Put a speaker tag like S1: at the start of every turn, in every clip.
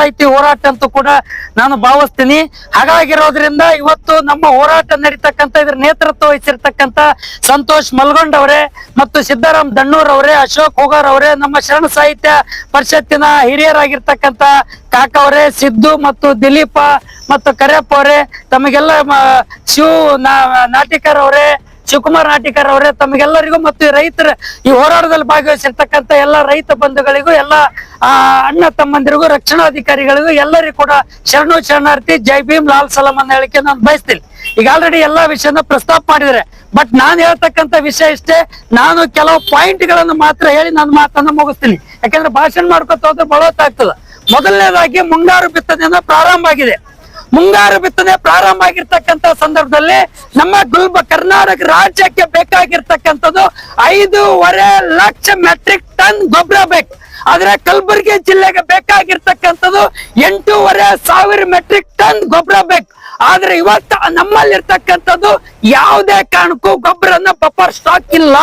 S1: ಐತಿ ಹೋರಾಟ ಅಂತೂ ಕೂಡ ನಾನು ಭಾವಿಸ್ತೀನಿ. ಹಾಗಾಗಿರೋದ್ರಿಂದ ಇವತ್ತು ನಮ್ಮ ಹೋರಾಟ ನಡೀತಕ್ಕಂತ ಇದ್ರ ನೇತೃತ್ವ ವಹಿಸಿರ್ತಕ್ಕಂತ ಸಂತೋಷ್ ಮಲ್ಗೊಂಡ್ ಅವರೇ ಮತ್ತು ಸಿದ್ದರಾಮ್ ದಣ್ಣೂರ್ ಅವರೇ, ಅಶೋಕ್ ಹೋಗಾರ್ ಅವರೇ, ನಮ್ಮ ಶರಣ ಸಾಹಿತ್ಯ ಪರಿಷತ್ತಿನ ಹಿರಿಯರಾಗಿರ್ತಕ್ಕಂತ ಕಾಕ ಅವರೇ, ಸಿದ್ದು ಮತ್ತು ದಿಲೀಪ ಮತ್ತು ಕರಿಯಪ್ಪ ಅವರೇ, ತಮಗೆಲ್ಲ ನಾಟಿಕರ್ ಅವರೇ, ಶಿವಕುಮಾರ್ ನಾಟಿಕರ್ ಅವರೇ, ತಮಗೆಲ್ಲರಿಗೂ ಮತ್ತು ರೈತರ ಈ ಹೋರಾಟದಲ್ಲಿ ಭಾಗವಹಿಸಿರ್ತಕ್ಕಂಥ ಎಲ್ಲ ರೈತ ಬಂಧುಗಳಿಗೂ, ಎಲ್ಲ ಅಣ್ಣ ತಮ್ಮಂದಿರಿಗೂ, ರಕ್ಷಣಾಧಿಕಾರಿಗಳಿಗೂ ಎಲ್ಲರಿಗೂ ಕೂಡ ಶರಣಾರ್ಥಿ, ಜೈ ಭೀಮ್, ಲಾಲ್ ಸಲಾಂ ಅನ್ನ ಹೇಳಿಕೆ ನಾನು ಬಯಸ್ತೀನಿ. ಈಗ ಆಲ್ರೆಡಿ ಎಲ್ಲಾ ವಿಷಯನ ಪ್ರಸ್ತಾಪ ಮಾಡಿದ್ರೆ, ಬಟ್ ನಾನು ಹೇಳ್ತಕ್ಕಂಥ ವಿಷಯ ಇಷ್ಟೇ. ನಾನು ಕೆಲವು ಪಾಯಿಂಟ್ ಗಳನ್ನು ಮಾತ್ರ ಹೇಳಿ ನನ್ನ ಮಾತನ್ನ ಮುಗಿಸ್ತೀನಿ. ಯಾಕಂದ್ರೆ ಭಾಷಣ ಮಾಡ್ಕೊತ ಹೋದ್ರೆ ಬಳವತ್ತಾಗ್ತದ. ಮೊದಲನೇದಾಗಿ ಮುಂಗಾರು ಬಿತ್ತನೆಯನ್ನ ಪ್ರಾರಂಭ ಆಗಿದೆ. ಮುಂಗಾರು ಬಿತ್ತನೆ ಪ್ರಾರಂಭ ಆಗಿರ್ತಕ್ಕಂಥ ಸಂದರ್ಭದಲ್ಲಿ ನಮ್ಮ ಕರ್ನಾಟಕ ರಾಜ್ಯಕ್ಕೆ ಬೇಕಾಗಿರ್ತಕ್ಕಂಥದ್ದು 5.5 ಲಕ್ಷ ಮೆಟ್ರಿಕ್ ಟನ್ ಗೊಬ್ಬರ ಬೇಕು. ಆದ್ರೆ ಕಲಬುರಗಿ ಜಿಲ್ಲೆಗೆ ಬೇಕಾಗಿರ್ತಕ್ಕಂಥದ್ದು 8,500 ಮೆಟ್ರಿಕ್ ಟನ್ ಗೊಬ್ಬರ ಬೇಕು. ಆದ್ರೆ ಇವತ್ತು ನಮ್ಮಲ್ಲಿರ್ತಕ್ಕಂಥದ್ದು ಯಾವುದೇ ಕಾರಣಕ್ಕೂ ಗೊಬ್ಬರನ್ನ ಬಫರ್ ಸ್ಟಾಕ್ ಇಲ್ಲ.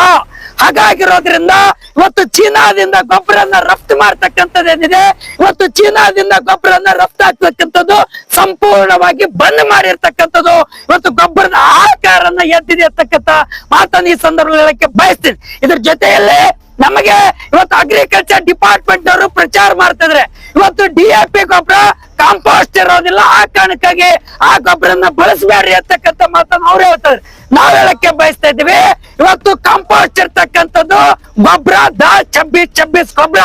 S1: ಹಾಗಾಗಿರೋದ್ರಿಂದ ಇವತ್ತು ಚೀನಾದಿಂದ ಗೊಬ್ಬರನ್ನ ರಫ್ತು ಮಾಡ್ತಕ್ಕಂಥದ್ದೇನಿದೆ, ಇವತ್ತು ಚೀನಾದಿಂದ ಗೊಬ್ಬರನ್ನ ರಫ್ತು ಆಗ್ತಕ್ಕಂಥದ್ದು ಸಂಪೂರ್ಣವಾಗಿ ಬಂದ್ ಮಾಡಿರ್ತಕ್ಕಂಥದ್ದು. ಇವತ್ತು ಗೊಬ್ಬರದ ಆಕಾರನ್ನ ಎದ್ದಿದೆ ಅಂತಕ್ಕಂಥ ಮಾತನ್ನ ಈ ಸಂದರ್ಭದಲ್ಲಿ ಹೇಳಕ್ಕೆ ಬಯಸ್ತೀನಿ. ಇದ್ರ ಜೊತೆಯಲ್ಲಿ ನಮಗೆ ಇವತ್ತು ಅಗ್ರಿಕಲ್ಚರ್ ಡಿಪಾರ್ಟ್ಮೆಂಟ್ ಅವರು ಪ್ರಚಾರ ಮಾಡ್ತಿದ್ರೆ, ಇವತ್ತು DAP ಗೊಬ್ಬರ ಕಾಂಪೋಸ್ಟ್ ಇರೋದಿಲ್ಲ, ಆ ಕಾರಣಕ್ಕಾಗಿ ಆ ಗೊಬ್ಬರನ್ನ ಬಳಸಬೇಡ್ರಿ ಅಂತಕ್ಕಂಥ ಮಾತನ್ನ ಅವ್ರು ಹೇಳ್ತಾರೆ. ನಾವ್ ಹೇಳಕ್ಕೆ ಬಯಸ್ತಾ ಇದ್ದೀವಿ, ಇವತ್ತು ಕಾಂಪೋಸ್ಟ್ ಇರ್ತಕ್ಕಂಥದ್ದು ಗೊಬ್ಬರ 26 ಗೊಬ್ಬರ,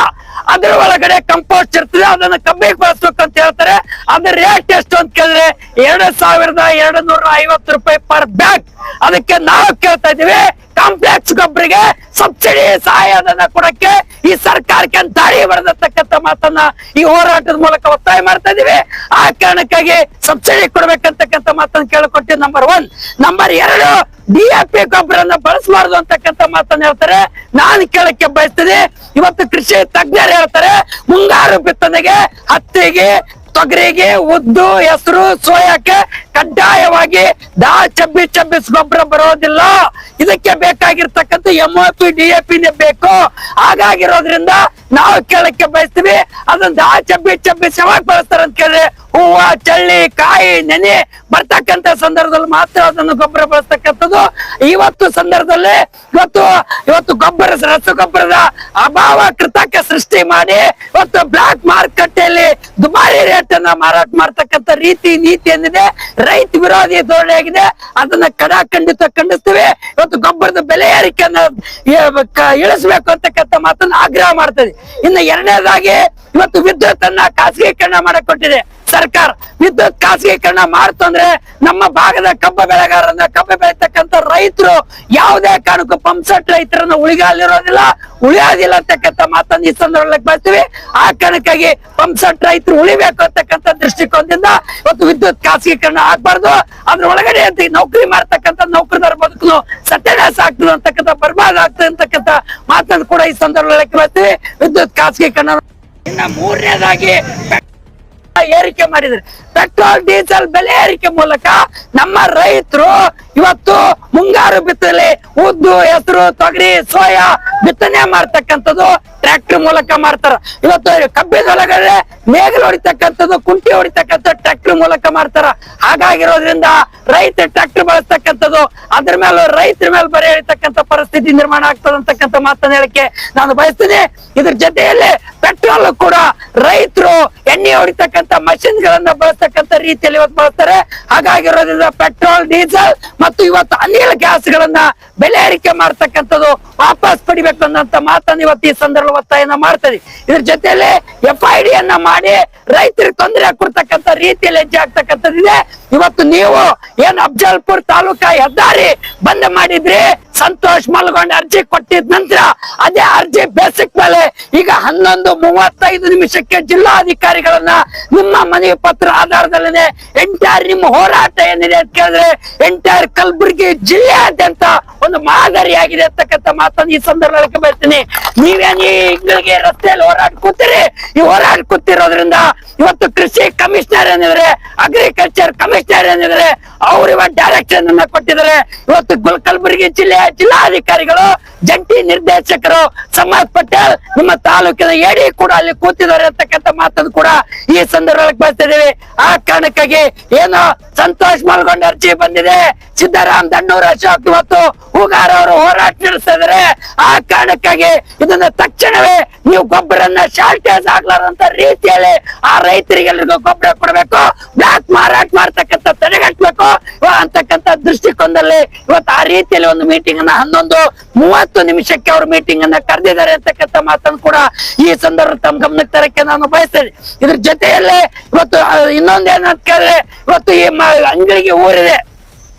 S1: ಅದ್ರ ಒಳಗಡೆ ಕಂಪೋಸ್ಟ್ ಇರ್ತದೆ, ಅದನ್ನ ಕಬ್ಬಿಗೆ ಬಳಸ್ಬೇಕು ಅಂತ ಹೇಳ್ತಾರೆ. ಅದ್ರ ರೇಟ್ ಎಷ್ಟು ಅಂತ ಕೇಳಿದ್ರೆ 2,250 ರೂಪಾಯಿ ಪರ್ ಬ್ಯಾಗ್. ಅದಕ್ಕೆ ನಾವು ಕೇಳ್ತಾ ಇದೀವಿ, ಕಾಂಪ್ಲೆಕ್ಸ್ ಗೊಬ್ಬರಿಗೆ ಸಬ್ಸಿಡಿ ಸಹಾಯಧನ ಕೊಡಕ್ಕೆ ಈ ಸರ್ಕಾರಕ್ಕೆ ದಾರಿ ಬರೆದತಕ್ಕಂಥ ಮಾತನ್ನ ಈ ಹೋರಾಟದ ಮೂಲಕ ಒತ್ತಾಯ ಮಾಡ್ತಾ ಇದೀವಿ. ಆ ಕಾರಣಕ್ಕಾಗಿ ಸಬ್ಸಿಡಿ ಕೊಡ್ಬೇಕಂತಕ್ಕಂಥ ಮಾತನ್ನ ಕೇಳಿಕೊಟ್ಟು ನಂಬರ್ 1. ನಂಬರ್ 2, DAP ಗೊಬ್ಬರನ್ನ ಬಳಸಬಾರ್ದು ಅಂತಕ್ಕಂಥ ಮಾತನ್ನ ಹೇಳ್ತಾರೆ. ನಾನು ಕೇಳಕ್ಕೆ ಬಯಸ್ತೀನಿ, ಇವತ್ತು ಕೃಷಿ ತಜ್ಞರು ಹೇಳ್ತಾರೆ, ಮುಂಗಾರು ಬಿತ್ತನೆಗೆ ಹತ್ತಿಗೆ, ತೊಗರಿಗೆ, ಉದ್ದು, ಹೆಸರು, ಸೋಯಾಕ್ಕೆ ಕಡ್ಡಾಯವಾಗಿ 26 ಗೊಬ್ಬರ ಬರೋದಿಲ್ಲ. ಇದಕ್ಕೆ ಬೇಕಾಗಿರ್ತಕ್ಕಂಥ MOP DAP ಬೇಕು. ಹಾಗಾಗಿರೋದ್ರಿಂದ ನಾವು ಕೇಳಕ್ಕೆ ಬಯಸ್ತೀವಿ, ಅದನ್ನ 26 ಯಾವಾಗ ಬಳಸ್ತಾರ ಅಂತ ಕೇಳಿದ್ರೆ ಹೂವ, ಚಳ್ಳಿ, ಕಾಯಿ, ನೆನೆ ಬರ್ತಕ್ಕಂಥ ಸಂದರ್ಭದಲ್ಲಿ ಮಾತ್ರ ಅದನ್ನು ಗೊಬ್ಬರ ಬಳಸ್ತಕ್ಕಂಥದ್ದು. ಇವತ್ತು ಸಂದರ್ಭದಲ್ಲಿ ಇವತ್ತು ಗೊಬ್ಬರ, ರಸಗೊಬ್ಬರದ ಅಭಾವ ಕೃತಕ ಸೃಷ್ಟಿ ಮಾಡಿ ಇವತ್ತು ಬ್ಲಾಕ್ ಮಾರುಕಟ್ಟೆಯಲ್ಲಿ ದುಬಾರಿ ರೇಟ್ ಅನ್ನ ಮಾರಾಟ ಮಾಡ್ತಕ್ಕಂಥ ನೀತಿ ಏನಿದೆ ರೈತ ವಿರೋಧಿ ಧೋರಣೆ ಆಗಿದೆ. ಅದನ್ನ ಖಂಡಿಸ್ತೀವಿ. ಇವತ್ತು ಗೊಬ್ಬರದ ಬೆಲೆ ಏರಿಕೆಯನ್ನ ಇಳಿಸಬೇಕು ಅಂತಕ್ಕಂಥ ಮಾತನ್ನ ಆಗ್ರಹ ಮಾಡ್ತದೆ. ಇನ್ನು ಎರಡನೇದಾಗಿ ಇವತ್ತು ವಿದ್ಯುತ್ ಅನ್ನ ಖಾಸಗೀಕರಣ ಮಾಡಕ್ ಕೊಟ್ಟಿದೆ ಸರ್ಕಾರ. ವಿದ್ಯುತ್ ಖಾಸಗೀಕರಣ ಮಾಡ್ತಂದ್ರೆ ನಮ್ಮ ಭಾಗದ ಕಬ್ಬು ಬೆಳೀತಕ್ಕಂಥ ರೈತರು ಯಾವುದೇ ಕಾರಣಕ್ಕೂ ಪಂಪ್ಸೆಟ್ ರೈತರನ್ನ ಉಳಿಯೋದಿಲ್ಲ ಅಂತಕ್ಕಂಥ ಮಾತನ್ನ ಈ ಸಂದರ್ಭದಲ್ಲಿ ಬರ್ತೀವಿ. ಆ ಕಾರಣಕ್ಕಾಗಿ ಪಂಪ್ಸೆಟ್ ರೈತರು ಉಳಿಬೇಕು ಅಂತಕ್ಕಂಥ ದೃಷ್ಟಿಕೋನದಿಂದ ಇವತ್ತು ವಿದ್ಯುತ್ ಖಾಸಗೀಕರಣ ಆಗ್ಬಾರ್ದು. ಅದ್ರ ಒಳಗಡೆ ಅಂತ ನೌಕರಿ ಮಾಡ್ತಕ್ಕಂಥ ನೌಕರದಾರ ಬದುಕು ಸತ್ಯಾನಾಶ ಆಗ್ತದೆ ಅಂತಕ್ಕಂಥ ಬರ್ಬಾದ್ ಆಗ್ತದೆ ಅಂತಕ್ಕಂಥ ಮಾತನ್ನು ಕೂಡ ಈ ಸಂದರ್ಭದಲ್ಲಿ ಬರ್ತೀವಿ. ವಿದ್ಯುತ್ ಖಾಸಗೀಕರಣ. ಇನ್ನ ಮೂರನೇದಾಗಿ ಏರಿಕೆ ಮಾಡಿದ್ರೆ ಪೆಟ್ರೋಲ್ ಡೀಸೆಲ್ ಬೆಲೆ ಏರಿಕೆ ಮೂಲಕ ನಮ್ಮ ರೈತರು ಇವತ್ತು ಮುಂಗಾರು ಬಿತ್ತನೆ ಉದ್ದು, ಹೆಸರು, ತೊಗರಿ, ಸೋಯಾ ಬಿತ್ತನೆ ಮಾಡ್ತಕ್ಕಂಥದ್ದು ಟ್ರ್ಯಾಕ್ಟರ್ ಮೂಲಕ ಮಾಡ್ತಾರ. ಇವತ್ತು ಕಬ್ಬಿನೊಳಗಡೆ ನೇಗಿಲು ಹೊಡಿತಕ್ಕಂಥದ್ದು, ಕುಂಟಿ ಹೊಡಿತಕ್ಕಂಥ ಟ್ರ್ಯಾಕ್ಟರ್ ಮೂಲಕ ಮಾಡ್ತಾರ. ಹಾಗಾಗಿರೋದ್ರಿಂದ ರೈತ ಟ್ರ್ಯಾಕ್ಟರ್ ಬಳಸ್ತಕ್ಕಂಥದ್ದು, ಅದ್ರ ಮೇಲೆ ರೈತರ ಮೇಲೆ ಬರೆ ಎಳಿತಕ್ಕಂಥ ಪರಿಸ್ಥಿತಿ ನಿರ್ಮಾಣ ಆಗ್ತದೆ ಅಂತಕ್ಕಂಥ ಮಾತನ್ನ ಹೇಳಿಕೆ ನಾನು ಬಯಸ್ತೀನಿ. ಇದ್ರ ಜೊತೆಯಲ್ಲಿ ಪೆಟ್ರೋಲ್ ಕೂಡ ರೈತರು ಎಣ್ಣೆ ಹೊಡಿತಕ್ಕಂಥ ಮಷಿನ್ ಗಳನ್ನ ಬಳಸ್ತಕ್ಕಂಥ ರೀತಿಯಲ್ಲಿ ಇವತ್ತು ಬಳಸ್ತಾರೆ. ಹಾಗಾಗಿರೋದ್ರಿಂದ ಪೆಟ್ರೋಲ್, ಡೀಸೆಲ್ ಮತ್ತು ಇವತ್ತು ಅನಿಲ ಗ್ಯಾಸ್ ಗಳನ್ನ ಬೆಲೆ ಏರಿಕೆ ಮಾಡ್ತಕ್ಕಂಥದ್ದು ವಾಪಸ್ ಪಡಿಬೇಕು ಅನ್ನೋಂತ ಮಾತನ್ನ ಇವತ್ತು ಈ ಸಂದರ್ಭ ಒತ್ತಾಯನ ಮಾಡ್ತದೆ. ಇದ್ರ ಜೊತೆಯಲ್ಲಿ FID ಅನ್ನ ಮಾಡಿ ರೈತರಿಗೆ ತೊಂದರೆ ಕೊಡ್ತಕ್ಕಂಥ ರೀತಿಯಲ್ಲಿ ಹೆಜ್ಜೆ ಆಗ್ತಕ್ಕಂಥದ್ದಿದೆ. ಇವತ್ತು ನೀವು ಏನ್ ಅಫಜಲ್ಪುರ್ ತಾಲೂಕಾ ಹೆದ್ದಾರಿ ಬಂದ್ ಮಾಡಿದ್ರಿ, ಸಂತೋಷ್ ಮಲ್ಗೊಂಡ್ ಅರ್ಜಿ ಕೊಟ್ಟಿದ ನಂತರ ಅದೇ ಅರ್ಜಿ ಬೇಸಿಕ್ ಮೇಲೆ ಈಗ 11:35 ಜಿಲ್ಲಾಧಿಕಾರಿಗಳನ್ನ ನಿಮ್ಮ ಮನವಿ ಪತ್ರ ಆಧಾರದಲ್ಲೇ ಎಂಟೈರ್ ನಿಮ್ಮ ಹೋರಾಟ ಏನಿದೆ ಅಂತ ಕೇಳಿದ್ರೆ ಎಂಟೈರ್ ಕಲಬುರಗಿ ಜಿಲ್ಲೆಯಾದ್ಯಂತ ಒಂದು ಮಾದರಿಯಾಗಿದೆ ಅಂತಕ್ಕಂಥ ಮಾತನ್ನು ಈ ಸಂದರ್ಭದಲ್ಲಿ ಬಯಸ್ತೀನಿ. ನೀವೇನ್ ಈ ರಸ್ತೆಯಲ್ಲಿ ಹೋರಾಟ ಕೂತಿರಿ, ಈ ಹೋರಾಟ ಕೂತಿರೋದ್ರಿಂದ ಇವತ್ತು ಕೃಷಿ ಕಮಿಷನರ್ ಏನಿದ್ರೆ, ಅಗ್ರಿಕಲ್ಚರ್ ಕಮಿಷನರ್ ಏನಿದ್ರೆ, ಅವ್ರು ಇವತ್ತು ಡೈರೆಕ್ಷನ್ ಅನ್ನ ಕೊಟ್ಟಿದ್ದಾರೆ. ಇವತ್ತು ಕಲಬುರಗಿ ಜಿಲ್ಲೆಯ ಜಿಲ್ಲಾಧಿಕಾರಿಗಳು, ಜಂಟಿ ನಿರ್ದೇಶಕರು ಸಮಾಜ್ ಪಟೇಲ್ ನಿಮ್ಮ ತಾಲೂಕಿನ ಎಡಿ ಕೂಡ ಅಲ್ಲಿ ಕೂತಿದ್ದಾರೆ ಅಂತಕ್ಕಂಥ ಮಾತನ್ನು ಕೂಡ ಈ ಸಂದರ್ಭದಲ್ಲಿ ಬಯಸ್ತಿದ್ದೀವಿ. ಆ ಕಾರಣಕ್ಕಾಗಿ ಏನು ಸಂತೋಷ್ ಮಲ್ಗೊಂಡ ಅರ್ಜಿ ಬಂದಿದೆ, ಸಿದ್ದರಾಮ್ ದಣ್ಣೂರ್ ಅಶೋಕ್ ಇವತ್ತು ಹೂಗಾರ ಅವರು ಹೋರಾಟ ನಡೆಸ್ತಾ ಇದಾರೆ. ಆ ಕಾರಣಕ್ಕಾಗಿ ಇದನ್ನ ತಕ್ಷಣವೇ ನೀವು ಗೊಬ್ಬರನ್ನ ಶಾರ್ಟೇಜ್ ಆಗ್ಲಾರಂತ ರೀತಿಯಲ್ಲಿ ಆ ರೈತರಿಗೆಲ್ಲರಿಗೂ ಗೊಬ್ಬರ ಕೊಡಬೇಕು, ಬ್ಲಾಕ್ ಮಾರಾಟ ಮಾಡ್ತಕ್ಕಂಥ ತಡೆಗಟ್ಟಬೇಕು ಅಂತಕ್ಕಂಥ ದೃಷ್ಟಿಕೋನದಲ್ಲಿ ಇವತ್ತು ಆ ರೀತಿಯಲ್ಲಿ ಒಂದು ಮೀಟಿಂಗ್ ಅನ್ನ 11:30 ಅವ್ರ ಮೀಟಿಂಗ್ ಅನ್ನ ಕರೆದಿದ್ದಾರೆ ಅಂತಕ್ಕಂಥ ಮಾತನ್ನು ಕೂಡ ಈ ಸಂದರ್ಭ ತಮ್ಮ ಗಮನಕ್ಕೆ ತರಕ್ಕೆ ನಾನು ಬಯಸ್ತೇನೆ. ಇದ್ರ ಜೊತೆಯಲ್ಲೇ ಇವತ್ತು ಇನ್ನೊಂದೇನಂತ ಕೇಳಿದ್ರೆ, ಇವತ್ತು ಈ ಅಂಗಳಿಗೆ ಊರಿದೆ,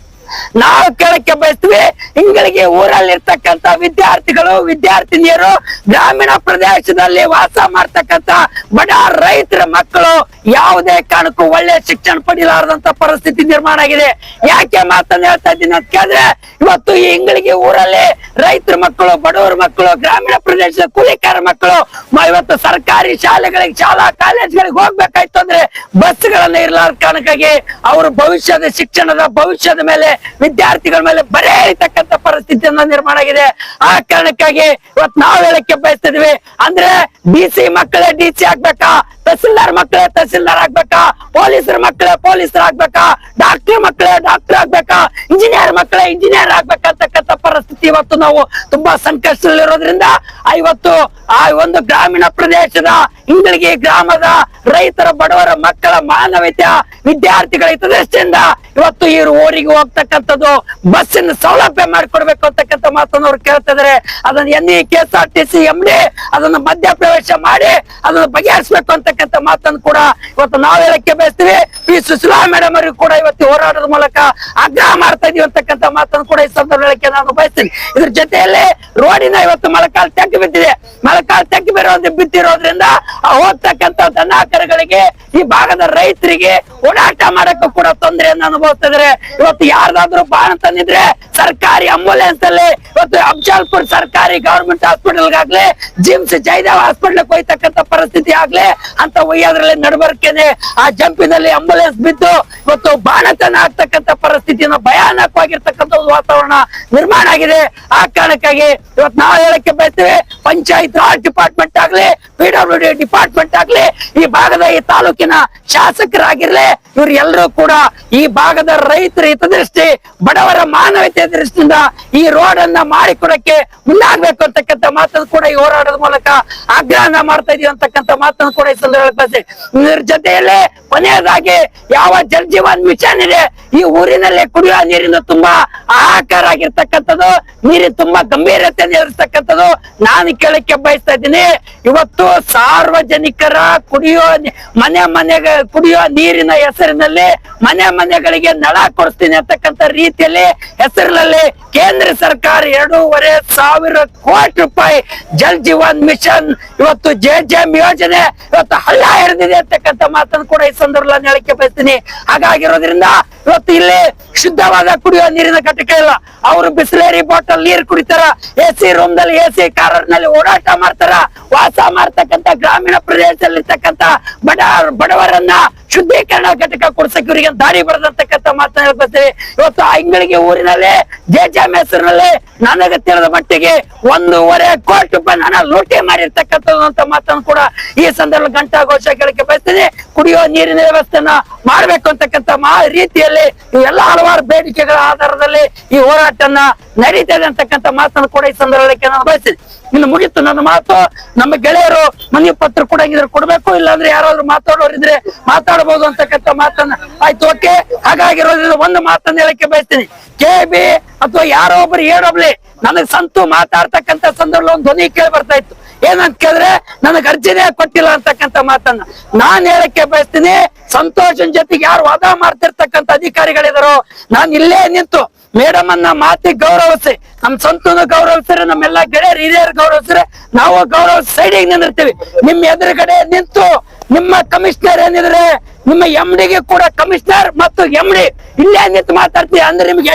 S1: ನಾವು ಕೇಳಕ್ಕೆ ಬಯಸ್ತೀವಿ. ಇಂಗಳಿಗೆ ಊರಲ್ಲಿರ್ತಕ್ಕಂಥ ವಿದ್ಯಾರ್ಥಿಗಳು, ವಿದ್ಯಾರ್ಥಿನಿಯರು, ಗ್ರಾಮೀಣ ಪ್ರದೇಶದಲ್ಲಿ ವಾಸ ಮಾಡ್ತಕ್ಕಂಥ ಬಡ ರೈತರ ಮಕ್ಕಳು ಯಾವುದೇ ಕಾರಣಕ್ಕೂ ಒಳ್ಳೆ ಶಿಕ್ಷಣ ಪಡಿಲಾರದಂತ ಪರಿಸ್ಥಿತಿ ನಿರ್ಮಾಣ ಆಗಿದೆ. ಯಾಕೆ ಮಾತನ್ನ ಹೇಳ್ತಾ ಇದ್ದೀನಿ ಅಂತ ಕೇಳಿದ್ರೆ, ಇವತ್ತು ಈ ಇಂಗಳಿಗೆ ಊರಲ್ಲಿ ರೈತರ ಮಕ್ಕಳು, ಬಡವರ ಮಕ್ಕಳು, ಗ್ರಾಮೀಣ ಪ್ರದೇಶದ ಕೂಲಿಕಾರ ಮಕ್ಕಳು ಇವತ್ತು ಸರ್ಕಾರಿ ಶಾಲೆಗಳಿಗೆ, ಶಾಲಾ ಕಾಲೇಜ್ಗಳಿಗೆ ಹೋಗ್ಬೇಕಾಯ್ತು ಅಂದ್ರೆ ಬಸ್ಗಳನ್ನ ಇರಲಾರ ಕಾರಣಕ್ಕಾಗಿ ಅವ್ರ ಭವಿಷ್ಯದ ಶಿಕ್ಷಣದ ಭವಿಷ್ಯದ ಮೇಲೆ, ವಿದ್ಯಾರ್ಥಿಗಳ ಮೇಲೆ ಬರೇ ಇರ್ತಕ್ಕಂಥ ಪರಿಸ್ಥಿತಿಯನ್ನ ನಿರ್ಮಾಣ ಆಗಿದೆ. ಆ ಕಾರಣಕ್ಕಾಗಿ ಇವತ್ತು ನಾವು ಹೇಳಕ್ಕೆ ಬಯಸ್ತಿದ್ವಿ, ಅಂದ್ರೆ ಡಿಸಿ ಮಕ್ಕಳೇ ಡಿಸಿ ಆಗ್ಬೇಕಾ, ತಹಸೀಲ್ದಾರ್ ಮಕ್ಕಳೇ ತಹಸೀಲ್ದಾರ್ ಆಗ್ಬೇಕಾ, ಪೊಲೀಸರ ಮಕ್ಕಳೇ ಪೊಲೀಸರು ಆಗ್ಬೇಕಾ, ಡಾಕ್ಟರ್ ಮಕ್ಕಳೇ ಡಾಕ್ಟರ್ ಆಗ್ಬೇಕಾ, ಇಂಜಿನಿಯರ್ ಮಕ್ಕಳೇ ಇಂಜಿನಿಯರ್ ಆಗ್ಬೇಕಂತಕ್ಕಂಥ ಪರಿಸ್ಥಿತಿ ಇವತ್ತು ನಾವು ತುಂಬಾ ಸಂಕಷ್ಟದಲ್ಲಿರೋದ್ರಿಂದ ಇವತ್ತು ಆ ಒಂದು ಗ್ರಾಮೀಣ ಪ್ರದೇಶದ ಇಂಗಳಿಗೆ ಗ್ರಾಮದ ರೈತರ ಬಡವರ ಮಕ್ಕಳ ಮಾನವೀಯತೆಯ ವಿದ್ಯಾರ್ಥಿಗಳ ಹಿತದೃಷ್ಟಿಯಿಂದ ಇವತ್ತು ಈ ಊರಿಗೆ ಹೋಗ್ತಕ್ಕಂಥದ್ದು ಬಸ್ಸಿನ ಸೌಲಭ್ಯ ಮಾಡಿಕೊಡ್ಬೇಕು ಅಂತಕ್ಕಂಥ ಮಾತನ್ನು ಅವ್ರು ಕೇಳ್ತಾ ಇದಾರೆ. ಅದನ್ನ KSRTC MD ಅದನ್ನ ಮಧ್ಯಪ್ರವೇಶ ಮಾಡಿ ಅದನ್ನ ಬಗೆಹರಿಸಬೇಕು ಅಂತಕ್ಕಂಥ ಮಾತನ್ನು ಕೂಡ ಇವತ್ತು ನಾವು ಹೇಳಕ್ಕೆ ಬಯಸ್ತೀವಿ. ಪಿ ಸುಶೀಲಾ ಮೇಡಮ್ ಅವರಿಗೂ ಕೂಡ ಇವತ್ತು ಹೋರಾಟದ ಮೂಲಕ ಆಗ್ರಹ ಮಾಡ್ತಾ ಇದೀವಿ ಅಂತಕ್ಕಂಥ ಮಾತನ್ನು ಕೂಡ ಈ ಸಂದರ್ಭಕ್ಕೆ ನಾನು ಬಯಸ್ತೀನಿ. ಇದ್ರ ಜೊತೆಯಲ್ಲಿ ರೋಡಿನ ಇವತ್ತು ಮೊಳಕಾಲ್ ತೆಗ್ಗು ಬಿದ್ದಿದೆ. ಮೊಳಕಾಲ್ ತೆಗ್ಗು ಬಿದ್ದಿರೋದ್ರಿಂದ ಹೋಗ್ತಕ್ಕಂಥ ದನಕರುಗಳಿಗೆ, ಈ ಭಾಗದ ರೈತರಿಗೆ ಓಡಾಟ ಮಾಡಕ್ಕೂ ಕೂಡ ತೊಂದರೆಯನ್ನು ಅನುಭವಿಸ್ತಾ ಇದಾರೆ. ಇವತ್ತು ಯಾರ್ದಾದ್ರೂ ಬಾಣ ತಂದಿದ್ರೆ ಸರ್ಕಾರಿ ಆಂಬುಲೆನ್ಸ್ ಅಲ್ಲಿ ಇವತ್ತು ಅಫ್ಜಲ್ಪುರ್ ಸರ್ಕಾರಿ ಗವರ್ಮೆಂಟ್ ಹಾಸ್ಪಿಟಲ್ಗಾಗ್ಲಿ, ಜಿಮ್ಸ್ ಜಯದೇವ್ ಹಾಸ್ಪಿಟಲ್ ಹೋಯ್ತಕ್ಕಂಥ ಪರಿಸ್ಥಿತಿ ಆಗ್ಲಿ ಅಂತ ಒಯ್ಯೋದ್ರಲ್ಲಿ ನಡಬರ್ಕೆನೆ ಆ ಜಂಪಿನಲ್ಲಿ ಆಂಬುಲೆನ್ಸ್ ಬಿದ್ದು ಇವತ್ತು ಬಾಣತನ ಆಗ್ತಕ್ಕಂಥ ಪರಿಸ್ಥಿತಿಯನ್ನು ಭಯಾನಕವಾಗಿರ್ತಕ್ಕಂಥ ವಾತಾವರಣ ನಿರ್ಮಾಣ ಆಗಿದೆ. ಆ ಕಾರಣಕ್ಕಾಗಿ ಇವತ್ತು ನಾವು ಹೇಳಕ್ಕೆ ಬಯಸ್ತೇವೆ, ಪಂಚಾಯತ್ ರಾಜ್ ಡಿಪಾರ್ಟ್ಮೆಂಟ್ ಆಗ್ಲಿ, PWD ಡಿಪಾರ್ಟ್ಮೆಂಟ್ ಆಗ್ಲಿ, ಈ ಭಾಗದ ಈ ತಾಲೂಕಿನ ಶಾಸಕರಾಗಿರ್ಲಿ, ಇವ್ರು ಎಲ್ಲರೂ ಕೂಡ ಈ ಭಾಗದ ರೈತರ ಹಿತದೃಷ್ಟಿ, ಬಡವರ ಮಾನವೀಯತೆ ದೃಷ್ಟಿಯಿಂದ ಈ ರೋಡ್ ಅನ್ನ ಮಾಡಿಕೊಡಕ್ಕೆ ಮುಂದಾಗ್ಬೇಕು ಅಂತಕ್ಕಂಥ ಮಾತನ್ನು ಕೂಡ ಈ ಹೋರಾಟದ ಮೂಲಕ ಆಗ್ರಹನ ಮಾಡ್ತಾ ಇದೀವಿ ಅಂತಕ್ಕಂಥ ಮಾತನ್ನು ಕೂಡ ಈ ಸಂದರ್ಭದಲ್ಲಿ ಇದ್ರ ಜೊತೆಯಲ್ಲಿ ಕೊನೆಯದಾಗಿ ಯಾವ ಜಲ್ ಜೀವನ್ ಮಿಷನ್ ಇದೆ, ಈ ಊರಿನಲ್ಲಿ ಕುಡಿಯುವ ನೀರಿನ ತುಂಬಾ ಹಾಹಾಕಾರ ಆಗಿರ್ತಕ್ಕಂಥದ್ದು, ನೀರಿನ ತುಂಬಾ ಗಂಭೀರತೆ ಇರ್ತಕ್ಕಂಥದ್ದು ನಾನು ಕೇಳಕ್ಕೆ ಬಯಸ್ತಾ ಇದ್ದೀನಿ. ಇವತ್ತು ಸಾರ್ವಜನಿಕರ ಮನೆಗೆ ಕುಡಿಯುವ ನೀರಿನ ಹೆಸರಿನಲ್ಲಿ ಮನೆಗಳಿಗೆ ನಳ ಕೊಡಿಸ್ತೀನಿ ಅಂತಕ್ಕಂಥ ರೀತಿಯಲ್ಲಿ ಹೆಸರಿನಲ್ಲಿ ಕೇಂದ್ರ ಸರ್ಕಾರ 2,500 ಕೋಟಿ ರೂಪಾಯಿ ಜಲ್ ಜೀವನ್ ಮಿಷನ್ ಇವತ್ತು JJM ಯೋಜನೆ ಇವತ್ತು ಹಳ್ಳ ಹಿಡಿದಿದೆ ಅಂತಕ್ಕಂಥ ಮಾತನ್ನು ಕೂಡ ಈ ಸಂದರ್ಭದಲ್ಲಿ ಹೇಳಕ್ಕೆ ಬಯಸ್ತೀನಿ. ಹಾಗಾಗಿರೋದ್ರಿಂದ ಇವತ್ತು ಇಲ್ಲಿ ಶುದ್ಧವಾದ ಕುಡಿಯುವ ನೀರಿನ ಘಟಕ ಇಲ್ಲ. ಅವರು ಬಿಸ್ಲೇರಿ ಬಾಟಲ್ ನೀರು ಕುಡಿತಾರ, AC ರೂಮ್ ನಲ್ಲಿ AC ಕಾರ್ ನಲ್ಲಿ ಓಡಾಟ ಮಾಡ್ತಾರ. ವಾಸ ಮಾಡ್ತಕ್ಕಂಥ ಗ್ರಾಮೀಣ ಪ್ರದೇಶದಲ್ಲಿ ಇರ್ತಕ್ಕಂಥ ಬಡವರನ್ನ ಶುದ್ಧೀಕರಣ ಘಟಕ ಕೊಡ್ಸಕ್ಕೆ ಇವರಿಗೆ ದಾರಿ ಬರದಂತಕ್ಕಂಥ ಮಾತನ್ನ ಹೇಳ್ಕೊತೀವಿ. ಇವತ್ತು ಆ ಇಂಗಳಿಗೆ ಊರಿನಲ್ಲಿ JJM ಹೆಸರಿನಲ್ಲಿ ನನಗೆ ತಿಳಿದ ಮಟ್ಟಿಗೆ 1.5 ಕೋಟಿ ರೂಪಾಯಿ ಹಣ ಲೂಟಿ ಮಾಡಿರ್ತಕ್ಕಂಥದ್ದು ಅಂತ ಮಾತನ್ನು ಕೂಡ ಈ ಸಂದರ್ಭ ಘಂಟಾಘೋಷ ಕೇಳಕ್ಕೆ ಬಯಸ್ತೀನಿ. ಕುಡಿಯುವ ನೀರಿನ ವ್ಯವಸ್ಥೆನ ಮಾಡ್ಬೇಕು ಅಂತಕ್ಕಂಥ ರೀತಿಯಲ್ಲಿ ಇವೆಲ್ಲ ಹಲವಾರು ಬೇಡಿಕೆಗಳ ಆಧಾರದಲ್ಲಿ ಈ ಹೋರಾಟನ ನಡೀತದೆ ಅಂತಕ್ಕಂಥ ಮಾತನ್ನು ಕೂಡ ಈ ಸಂದರ್ಭಕ್ಕೆ ನಾನು ಬಯಸ್ತೀನಿ. ಇನ್ನು ಮುಗಿತು ನನ್ನ ಮಾತು. ನಮ್ಮ ಗೆಳೆಯರು ಮನವಿ ಪತ್ರ ಕೊಡಂಗಿದ್ರೆ ಕೊಡ್ಬೇಕು, ಇಲ್ಲಾಂದ್ರೆ ಯಾರಾದ್ರೂ ಮಾತಾಡೋರಿದ್ರೆ ಮಾತಾಡಬಹುದು ಅಂತಕ್ಕಂಥ ಮಾತನ್ನ ಆಯ್ತು, ಓಕೆ. ಹಾಗಾಗಿರೋದ್ರಿಂದ ಒಂದು ಮಾತನ್ನ ಹೇಳಕ್ಕೆ ಬಯಸ್ತೀನಿ. KB ಅಥವಾ ಯಾರೋ ಒಬ್ರು ಹೇಳೋಬ್ಲಿ ನನಗ್ ಸಂತು ಮಾತಾಡ್ತಕ್ಕಂಥ ಸಂದರ್ಭ ಒಂದು ಧ್ವನಿ ಕೇಳಿ ಬರ್ತಾ ಇತ್ತು. ಏನಂತ ಕೇಳಿದ್ರೆ ನನಗ್ ಅರ್ಜಿನೇ ಕೊಟ್ಟಿಲ್ಲ ಅಂತಕ್ಕಂಥ ಮಾತನ್ನ ನಾನ್ ಹೇಳಕ್ಕೆ ಬಯಸ್ತೀನಿ. ಸಂತೋಷನ್ ಜೊತೆಗೆ ಯಾರು ವಾದ ಮಾಡ್ತಿರ್ತಕ್ಕಂಥ ಅಧಿಕಾರಿಗಳಿದಾರೋ, ನಾನು ಇಲ್ಲೇ ನಿಂತು ಮೇಡಮ್ ಅನ್ನ ಮಾತಿಗೆ ಗೌರವಿಸಿ, ನಮ್ ಸಂತನು ಗೌರವಿಸ್ರೆ, ನಮ್ಮೆಲ್ಲಾ ಗೆಳೆಯರು ಹಿರಿಯರು ಗೌರವಿಸ್ರೆ, ನಾವು ಗೌರವಿಸಿ ಸೈಡಿಗೆ ನಿಂದಿರ್ತೀವಿ. ನಿಮ್ ಎದುರುಗಡೆ ನಿಂತು ನಿಮ್ಮ ಕಮಿಷನರ್ ಏನಿದ್ರೆ ನಿಮ್ಮ MDಗೆ ಕೂಡ ಕಮಿಷನರ್ ಮತ್ತು MD ಇಲ್ಲೇ ನಿಂತು ಮಾತಾಡ್ತೀವಿ. ಅಂದ್ರೆ ನಿಮ್ಗೆ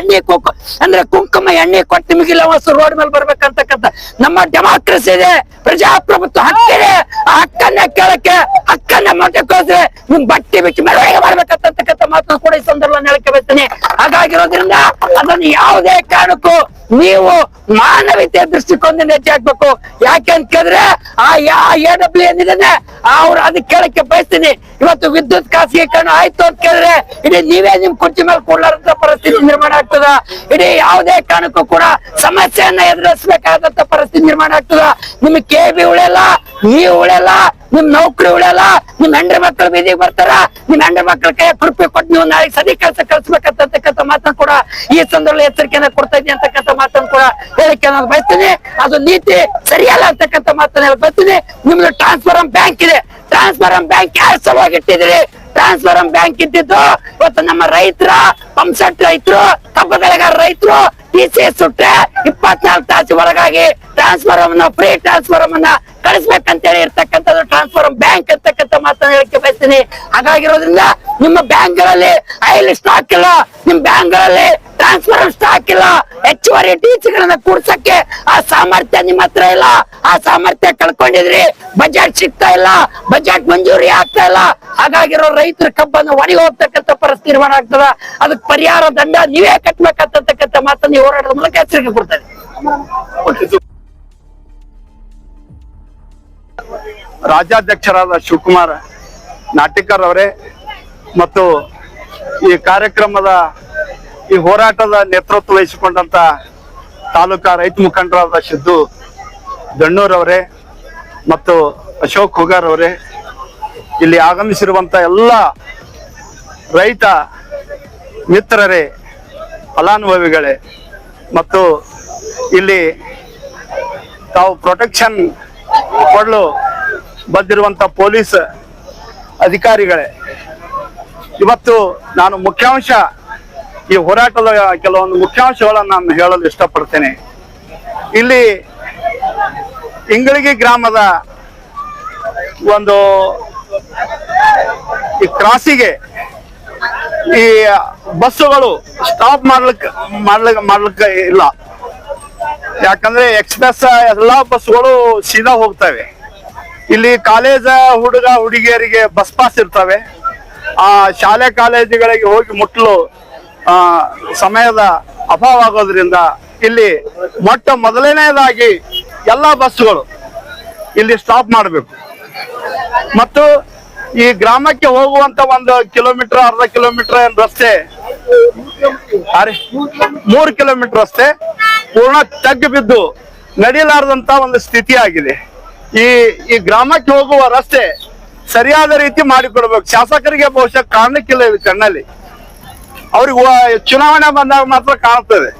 S1: ಅಂದ್ರೆ ಕುಂಕುಮ ಎಣ್ಣೆ ಕೊಟ್ಟು ನಿಮಗಿಲ್ಲ ರೋಡ್ ಮೇಲೆ ಬರ್ಬೇಕಂತಕ್ಕಂಥ ನಮ್ಮ ಡೆಮಾಕ್ರಸಿ ಇದೆ, ಪ್ರಜಾಪ್ರಭುತ್ವ ಹಕ್ಕಿದೆ. ಆ ಹಕ್ಕನ್ನ ಕೇಳಕ್ಕೆ, ಹಕ್ಕನ್ನ ಮಟ್ಟಕ್ಕೋಸ್ಕರ ನಿಮ್ ಬಟ್ಟೆ ಬಿಚ್ಚಿ ಮೆರವಣಿಗೆ ಮಾಡ್ಬೇಕಂತಕ್ಕಂಥ ಮಾತನ್ನು ಕೂಡ ಈ ಸಂದರ್ಭದಲ್ಲಿ ಹೇಳಕ್ಕೆ ಬಯಸ್ತೀನಿ. ಹಾಗಾಗಿರೋದ್ರಿಂದ ಅದನ್ನು ಯಾವುದೇ ಕಾರಣಕ್ಕೂ ನೀವು ಮಾನವೀಯತೆಯ ದೃಷ್ಟಿಕೋನದಿಂದ ಹೆಚ್ಚೆ ಹಾಕ್ಬೇಕು. ಯಾಕೆಂತ ಕೇಳಿದ್ರೆ ಆ AW ಏನಿದೆ ಅವ್ರು ಅದಕ್ಕೆ ಕೇಳಕ್ಕೆ ಬಯಸ್ತೀನಿ. ಇವತ್ತು ವಿದ್ಯುತ್ ಖಾಸಗೀಕರಣ ಆಯ್ತು ಅಂತ ಕೇಳಿದ್ರೆ ಇಡೀ ನೀವೇ ನಿಮ್ ಕುರ್ಚಿ ಮೇಲೆ ಕೂಡಲಾರಂತ ಪರಿಸ್ಥಿತಿ ನಿರ್ಮಾಣ ಆಗ್ತದ. ಇಡೀ ಯಾವುದೇ ಕಾರಣಕ್ಕೂ ಕೂಡ ಸಮಸ್ಯೆಯನ್ನ ಎದುರಿಸಬೇಕಾದಂತ ಪರಿಸ್ಥಿತಿ ನಿರ್ಮಾಣ ಆಗ್ತದ. ನಿಮ್ KB ಉಳಿಯಲ್ಲ, ನೀವು ಉಳಿಯಲ್ಲ, ನಿಮ್ ನೌಕರಿ ಉಳಿಯಲ್ಲ, ನಿಮ್ ಹೆಂಡ್ರ ಮಕ್ಕಳು ಬೀದಿಗೆ ಬರ್ತಾರ, ನಿಮ್ ಹೆಂಡ್ರ ಮಕ್ಕಳ ಕೈ ಕುರುಪಿ ಕೊಟ್ಟು ನೀವು ನಾಳೆ ಸದಿ ಕೆಲಸ ಕಳಿಸ್ಬೇಕಂತಕ್ಕಂಥ ಮಾತನ್ನು ಕೂಡ ಈ ಸಂದರ್ಭದಲ್ಲಿ ಎಚ್ಚರಿಕೆಯನ್ನ ಕೊಡ್ತಾ ಇದ್ದೀನಿ ಅಂತಕ್ಕಂಥ ಮಾತನ್ನು ಕೂಡ ಹೇಳಿಕೆ ನಾನು ಬಯಸ್ತೀನಿ. ಅದು ನೀತಿ ಸರಿಯಲ್ಲ ಅಂತಕ್ಕಂಥ ಮಾತನ್ನ ಹೇಳಿ ಬಯಸ್ತೀನಿ. ನಿಮ್ದು ಟ್ರಾನ್ಸ್ಫಾರಂ ಬ್ಯಾಂಕ್ ಇದೆ, ಟ್ರಾನ್ಸ್ಫಾರಂ ಬ್ಯಾಂಕ್ ಯಾರು ಸಲುವಾಗಿ ಇಟ್ಟಿದ್ದೀರಿ? ಟ್ರಾನ್ಸ್ಫಾರಂ ಬ್ಯಾಂಕ್ ಇದ್ದಿದ್ದು ಇವತ್ತು ನಮ್ಮ ರೈತರ, ಪಂಪ್ಸೆಟ್ ರೈತರು, ಕಬ್ಬು ಬೆಳೆಗಾರ ರೈತರು TCS ಸುಟ್ರೆ 24 ತಾಸು ಒಳಗಾಗಿ ಟ್ರಾನ್ಸ್ಫಾರಂ ಫ್ರೀ ಟ್ರಾನ್ಸ್ಫಾರಂ ಅನ್ನ ಕಳಿಸ್ಬೇಕಂತೇಳಿ ಇರ್ತಕ್ಕಂಥದ್ದು ಟ್ರಾನ್ಸ್ಫಾರಂ ಬ್ಯಾಂಕ್ ಅಂತಕ್ಕಂಥ ಮಾತನ್ನ ಹೇಳಕ್ಕೆ ಬಯಸ್ತೀನಿ. ಹಾಗಾಗಿರೋದ್ರಿಂದ ನಿಮ್ಮ ಬ್ಯಾಂಕ್ಗಳಲ್ಲಿ ಐಲ್ ಸ್ಟಾಕ್ ಇಲ್ಲ, ನಿಮ್ ಬ್ಯಾಂಕ್ಗಳಲ್ಲಿ ಟ್ರಾನ್ಸ್ಫಾರಂ ಸ್ಟಾಕ್ ಇಲ್ಲ, ಹೆಚ್ಚುವರಿ ಗಳನ್ನ ಕೂಡ್ಸಕ್ಕೆ ಆ ಸಾಮರ್ಥ್ಯ ನಿಮ್ಮ ಹತ್ರ ಇಲ್ಲ. ಆ ಸಾಮರ್ಥ್ಯ ಕಳ್ಕೊಂಡಿದ್ರಿ, ಬಜೆಟ್ ಸಿಗ್ತಾ ಇಲ್ಲ, ಬಜೆಟ್ ಮಂಜೂರಿ ಆಗ್ತಾ ಇಲ್ಲ. ಹಾಗಾಗಿರೋ ರೈತರ ಕಬ್ಬನ್ನು ಒಣಗಿ ಹೋಗ್ತಕ್ಕಂಥ ಪರಿಸ್ಥಿತಿ ನಿರ್ಮಾಣ ಆಗ್ತದ. ಅದಕ್ಕೆ ಪರಿಹಾರ ದಂಡ ನೀವೇ ಕಟ್ಬೇಕಂತಕ್ಕಂಥ ಮಾತನ್ನು ಹೋರಾಟದ ಮೂಲಕ ಎಚ್ಚರಿಕೆ ಕೊಡ್ತೇನೆ.
S2: ರಾಜ್ಯಾಧ್ಯಕ್ಷರಾದ ಶಿವಕುಮಾರ್ ನಾಟಿಕರ್ ಅವರೇ ಮತ್ತು ಈ ಕಾರ್ಯಕ್ರಮದ ಈ ಹೋರಾಟದ ನೇತೃತ್ವ ವಹಿಸಿಕೊಂಡಂತ ತಾಲೂಕಾ ರೈತ ಮುಖಂಡರಾದ ಸಿದ್ದು ದಣ್ಣೂರವರೇ ಮತ್ತು ಅಶೋಕ್ ಹುಗಾರ್ ಅವರೇ, ಇಲ್ಲಿ ಆಗಮಿಸಿರುವಂತ ಎಲ್ಲ ರೈತ ಮಿತ್ರರೇ, ಫಲಾನುಭವಿಗಳೇ ಮತ್ತು ಇಲ್ಲಿ ತಾವು ಪ್ರೊಟೆಕ್ಷನ್ ಕೊಡಲು ಬಂದಿರುವಂತ ಪೊಲೀಸ್ ಅಧಿಕಾರಿಗಳೇ, ಇವತ್ತು ನಾನು ಮುಖ್ಯಾಂಶ ಈ ಹೋರಾಟದ ಕೆಲವೊಂದು ಮುಖ್ಯಾಂಶಗಳನ್ನು ನಾನು ಹೇಳಲು ಇಷ್ಟಪಡ್ತೇನೆ. ಇಲ್ಲಿ ಇಂಗಳಗಿ ಗ್ರಾಮದ ಒಂದು ಈ ಕ್ರಾಸಿಗೆ ಈ ಬಸ್ಸುಗಳು ಸ್ಟಾಪ್ ಮಾಡ್ಲಿಕ್ಕೆ ಇಲ್ಲ. ಯಾಕಂದ್ರೆ ಎಕ್ಸ್ಪ್ರೆಸ್ ಎಲ್ಲಾ ಬಸ್ಗಳು ಸೀದಾ ಹೋಗ್ತವೆ. ಇಲ್ಲಿ ಕಾಲೇಜ್ ಹುಡುಗ ಹುಡುಗಿಯರಿಗೆ ಬಸ್ ಪಾಸ್ ಇರ್ತವೆ. ಆ ಶಾಲೆ ಕಾಲೇಜುಗಳಿಗೆ ಹೋಗಿ ಮುಟ್ಟಲು ಸಮಯದ ಅಭಾವ ಆಗೋದ್ರಿಂದ ಇಲ್ಲಿ ಮೊದಲನೇದಾಗಿ ಎಲ್ಲಾ ಬಸ್ಸುಗಳು ಇಲ್ಲಿ ಸ್ಟಾಪ್ ಮಾಡಬೇಕು. ಮತ್ತು ಈ ಗ್ರಾಮಕ್ಕೆ ಹೋಗುವಂತ 1 ಕಿಲೋಮೀಟರ್ ಅರ್ಧ ಕಿಲೋಮೀಟರ್ ರಸ್ತೆ 3 ಕಿಲೋಮೀಟರ್ ರಸ್ತೆ ಪೂರ್ಣ ತಗ್ಗು ಬಿದ್ದು ನಡೀಲಾರದಂತ ಒಂದು ಸ್ಥಿತಿ ಆಗಿದೆ. ಈ ಗ್ರಾಮಕ್ಕೆ ಹೋಗುವ ರಸ್ತೆ ಸರಿಯಾದ ರೀತಿ ಮಾಡಿಕೊಡ್ಬೇಕು. ಶಾಸಕರಿಗೆ ಬಹುಶಃ ಕಾರಣಕ್ಕಿಲ್ಲ ಇದು ಕಣ್ಣಲ್ಲಿ. ಅವ್ರಿಗೆ ಚುನಾವಣೆ ಬಂದಾಗ ಮಾತ್ರ ಕಾಣ್ತದೆ.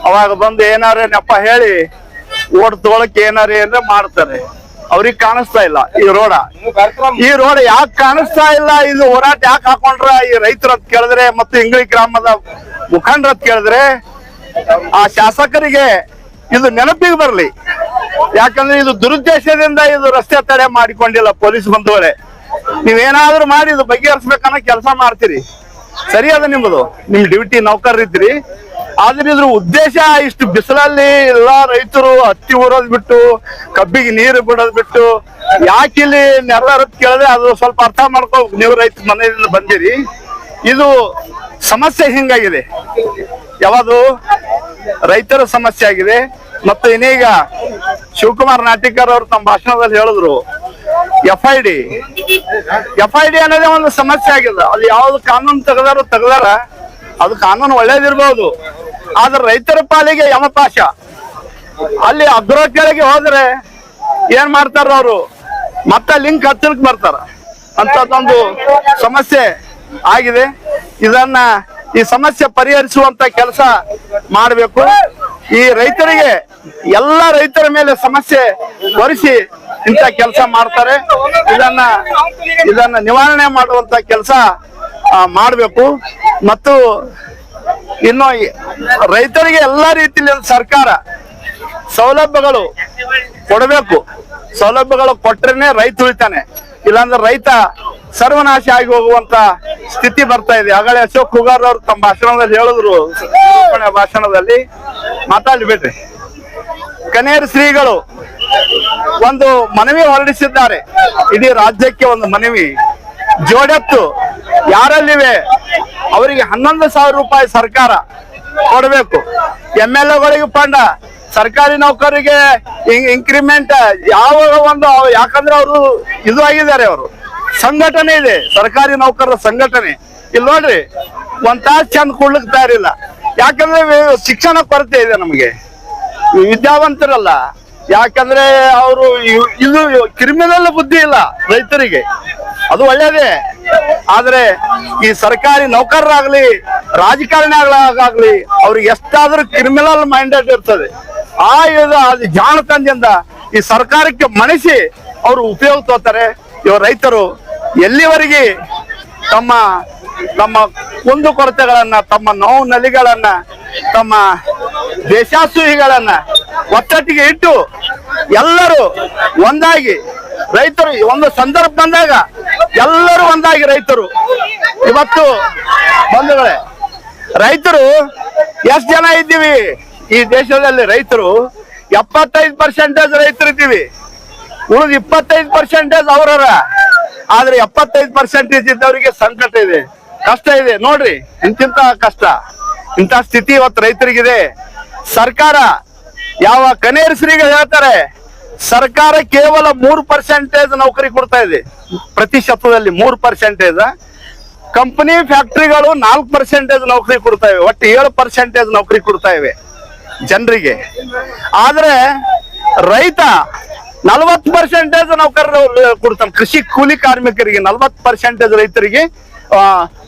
S2: ಅವಾಗ ಬಂದು ಏನಾರ ನೆಪ ಹೇಳಿ ಓಟ್ ತಗೊಳಕ್ ಏನಾರ ಮಾಡ್ತಾರೆ. ಅವ್ರಿಗೆ ಕಾಣಿಸ್ತಾ ಇಲ್ಲ ಈ ರೋಡ್ ಯಾಕೆ ಕಾಣಿಸ್ತಾ ಇಲ್ಲ, ಇದು ಹೋರಾಟ ಯಾಕೆ ಹಾಕೊಂಡ್ರ ಈ ರೈತರ ಅಂತ ಕೇಳಿದ್ರೆ ಮತ್ತು ಇಂಗ್ಳಿ ಗ್ರಾಮದ ಮುಖಂಡರ ಅಂತ ಕೇಳಿದ್ರೆ ಆ ಶಾಸಕರಿಗೆ ಇದು ನೆನಪಿಗೆ ಬರ್ಲಿ. ಯಾಕಂದ್ರೆ ಇದು ದುರುದ್ದೇಶದಿಂದ ಇದು ರಸ್ತೆ ತಡೆ ಮಾಡಿಕೊಂಡಿಲ್ಲ. ಪೊಲೀಸ್ ಬಂಧುಗಳೇ, ನೀವೇನಾದ್ರೂ ಮಾಡಿ ಇದು ಬಗೆಹರಿಸ್ಬೇಕನ್ನೋ ಕೆಲಸ ಮಾಡ್ತೀರಿ, ಸರಿ ಅದ ನಿಮ್ಮದು, ನಿಮ್ ಡ್ಯೂಟಿ ನೌಕರರಿದ್ರಿ. ಆದ್ರೆ ಇದ್ರ ಉದ್ದೇಶ ಇಷ್ಟು ಬಿಸಿಲಲ್ಲಿ ಎಲ್ಲಾ ರೈತರು ಹತ್ತಿ ಊರೋದ್ ಬಿಟ್ಟು ಕಬ್ಬಿಗೆ ನೀರು ಬಿಡೋದ್ ಬಿಟ್ಟು ಯಾಕೆ ಇಲ್ಲಿ ನೆರವೇರತ್ ಕೇಳಿದ್ರೆ ಅದು ಸ್ವಲ್ಪ ಅರ್ಥ ಮಾಡ್ಕೋ. ನೀವು ರೈತ ಮನೆಯಿಂದ ಬಂದಿರಿ, ಇದು ಸಮಸ್ಯೆ ಹಿಂಗಾಗಿದೆ, ಯಾವುದು ರೈತರ ಸಮಸ್ಯೆ ಆಗಿದೆ. ಮತ್ತು ಇನ್ನೀಗ ಶಿವಕುಮಾರ್ ನಾಟಿಕರ್ ಅವರು ತಮ್ಮ ಭಾಷಣದಲ್ಲಿ ಹೇಳಿದ್ರು FID ಅನ್ನೋದೇ ಒಂದು ಸಮಸ್ಯೆ ಆಗಿದೆ. ಅದು ಯಾವ್ದು ಕಾನೂನು ತೆಗ್ದಾರ ಅದು ಕಾನೂನು ಒಳ್ಳೇದಿರ್ಬೋದು, ಆದ್ರೆ ರೈತರ ಪಾಲಿಗೆ ಯಮಪಾಶ. ಅಲ್ಲಿ ಅಗ್ರ ಕೆಳಗೆ ಹೋದ್ರೆ ಏನ್ ಮಾಡ್ತಾರ ಅವರು, ಮತ್ತೆ ಲಿಂಕ್ ಹತ್ತಿರಕ್ಕೆ ಬರ್ತಾರ ಅಂತದೊಂದು ಸಮಸ್ಯೆ ಆಗಿದೆ. ಈ ಸಮಸ್ಯೆ ಪರಿಹರಿಸುವಂತ ಕೆಲಸ ಮಾಡಬೇಕು. ಈ ರೈತರಿಗೆ ಎಲ್ಲ ರೈತರ ಮೇಲೆ ಸಮಸ್ಯೆ ಹೊರಿಸಿ ಇಂಥ ಕೆಲಸ ಮಾಡ್ತಾರೆ. ಇದನ್ನ ನಿವಾರಣೆ ಮಾಡುವಂತ ಕೆಲಸ ಮಾಡಬೇಕು. ಮತ್ತು ಇನ್ನು ರೈತರಿಗೆ ಎಲ್ಲಾ ರೀತಿಯಲ್ಲಿ ಸರ್ಕಾರ ಸೌಲಭ್ಯಗಳು ಕೊಡಬೇಕು. ಸೌಲಭ್ಯಗಳು ಕೊಟ್ರೇನೆ ರೈತ ಉಳಿತಾನೆ, ಇಲ್ಲಾಂದ್ರೆ ರೈತ ಸರ್ವನಾಶ ಆಗಿ ಹೋಗುವಂತ ಸ್ಥಿತಿ ಬರ್ತಾ ಇದೆ. ಆಗಲೇ ಅಶೋಕ್ ಹುಗಾರ್ ಅವರು ತಮ್ಮ ಭಾಷಣದಲ್ಲಿ ಹೇಳಿದ್ರು, ಭಾಷಣದಲ್ಲಿ ಮಾತಾಡ್ಬಿಟ್ರಿ. ಕನೇರಿ ಶ್ರೀಗಳು ಒಂದು ಮನವಿ ಹೊರಡಿಸಿದ್ದಾರೆ, ಇಡೀ ರಾಜ್ಯಕ್ಕೆ ಒಂದು ಮನವಿ. ಜೋಡೆತ್ತು ಯಾರಲ್ಲಿವೆ ಅವರಿಗೆ 11,000 ರೂಪಾಯಿ ಸರ್ಕಾರ ಕೊಡಬೇಕು. MLA ಫಂಡ, ಸರ್ಕಾರಿ ನೌಕರರಿಗೆ ಇನ್ಕ್ರಿಮೆಂಟ್ ಯಾವ ಒಂದು, ಯಾಕಂದ್ರೆ ಅವರು ಇದು ಆಗಿದ್ದಾರೆ, ಅವರು ಸಂಘಟನೆ ಇದೆ, ಸರ್ಕಾರಿ ನೌಕರರ ಸಂಘಟನೆ. ಇಲ್ಲಿ ನೋಡ್ರಿ, ಒಂದ್ ತಾಸು ಚಂದ ಕೊಡ್ಲಿಕ್ಕೆ ತಯಾರಿಲ್ಲ. ಯಾಕಂದ್ರೆ ಶಿಕ್ಷಣ ಕೊರತೆ ಇದೆ ನಮಗೆ, ವಿದ್ಯಾವಂತರಲ್ಲ. ಯಾಕಂದ್ರೆ ಅವರು ಇದು ಕ್ರಿಮಿನಲ್ ಬುದ್ಧಿ ಇಲ್ಲ ರೈತರಿಗೆ, ಅದು ಒಳ್ಳೇದೇ. ಆದ್ರೆ ಈ ಸರ್ಕಾರಿ ನೌಕರರಾಗ್ಲಿ ರಾಜಕಾರಣಿಗಳಾಗ್ಲಿ ಅವ್ರಿಗೆ ಎಷ್ಟಾದ್ರೂ ಕ್ರಿಮಿನಲ್ ಮೈಂಡೆಡ್ ಇರ್ತದೆ. ಅದು ಜಾಣತನದಿಂದ ಈ ಸರ್ಕಾರಕ್ಕೆ ಮಣಿಸಿ ಅವರು ಉಪಯೋಗ ತೋತಾರೆ. ಇವರು ರೈತರು ಎಲ್ಲಿವರೆಗೆ ತಮ್ಮ ತಮ್ಮ ಕುಂದು ಕೊರತೆಗಳನ್ನ, ತಮ್ಮ ನೋವು ನಲಿಗಳನ್ನ, ತಮ್ಮ ದೇಶಾಸೂಹಿಗಳನ್ನ ಒತ್ತಟ್ಟಿಗೆ ಇಟ್ಟು ಎಲ್ಲರೂ ಒಂದಾಗಿ, ರೈತರು ಒಂದು ಸಂದರ್ಭ ಬಂದಾಗ ಎಲ್ಲರೂ ಒಂದಾಗಿ ರೈತರು ಇವತ್ತು ಬಂಧುಗಳೇ, ರೈತರು ಎಷ್ಟು ಜನ ಇದ್ದೀವಿ ಈ ದೇಶದಲ್ಲಿ? ರೈತರು 75% ರೈತರು ಇದ್ದೀವಿ, ಉಳಿದ 25% ಅವರರ. ಆದ್ರೆ 75% ಇದ್ದವರಿಗೆ ಸಂಕಟ ಇದೆ, ಕಷ್ಟ ಇದೆ. ನೋಡ್ರಿ ಇಂತಿಂತ ಕಷ್ಟ, ಇಂಥ ಸ್ಥಿತಿ ಇವತ್ತು ರೈತರಿಗಿದೆ. ಸರ್ಕಾರ ಯಾವ ಕನೇರಿಸರಿಗೆ ಹೇಳ್ತಾರೆ, ಸರ್ಕಾರ ಕೇವಲ 3% ನೌಕರಿ ಕೊಡ್ತಾ ಇದೆ, ಪ್ರತಿಶತದಲ್ಲಿ 3%. ಕಂಪನಿ ಫ್ಯಾಕ್ಟರಿಗಳು 4% ನೌಕರಿ ಕೊಡ್ತಾ ಇವೆ, ಒಟ್ಟು 7% ನೌಕರಿ ಕೊಡ್ತಾ ಇವೆ ಜನರಿಗೆ. ಆದ್ರೆ ರೈತ 40% ನೌಕರರು ಕೊಡ್ತಾನೆ. ಕೃಷಿ ಕೂಲಿ ಕಾರ್ಮಿಕರಿಗೆ 40% ರೈತರಿಗೆ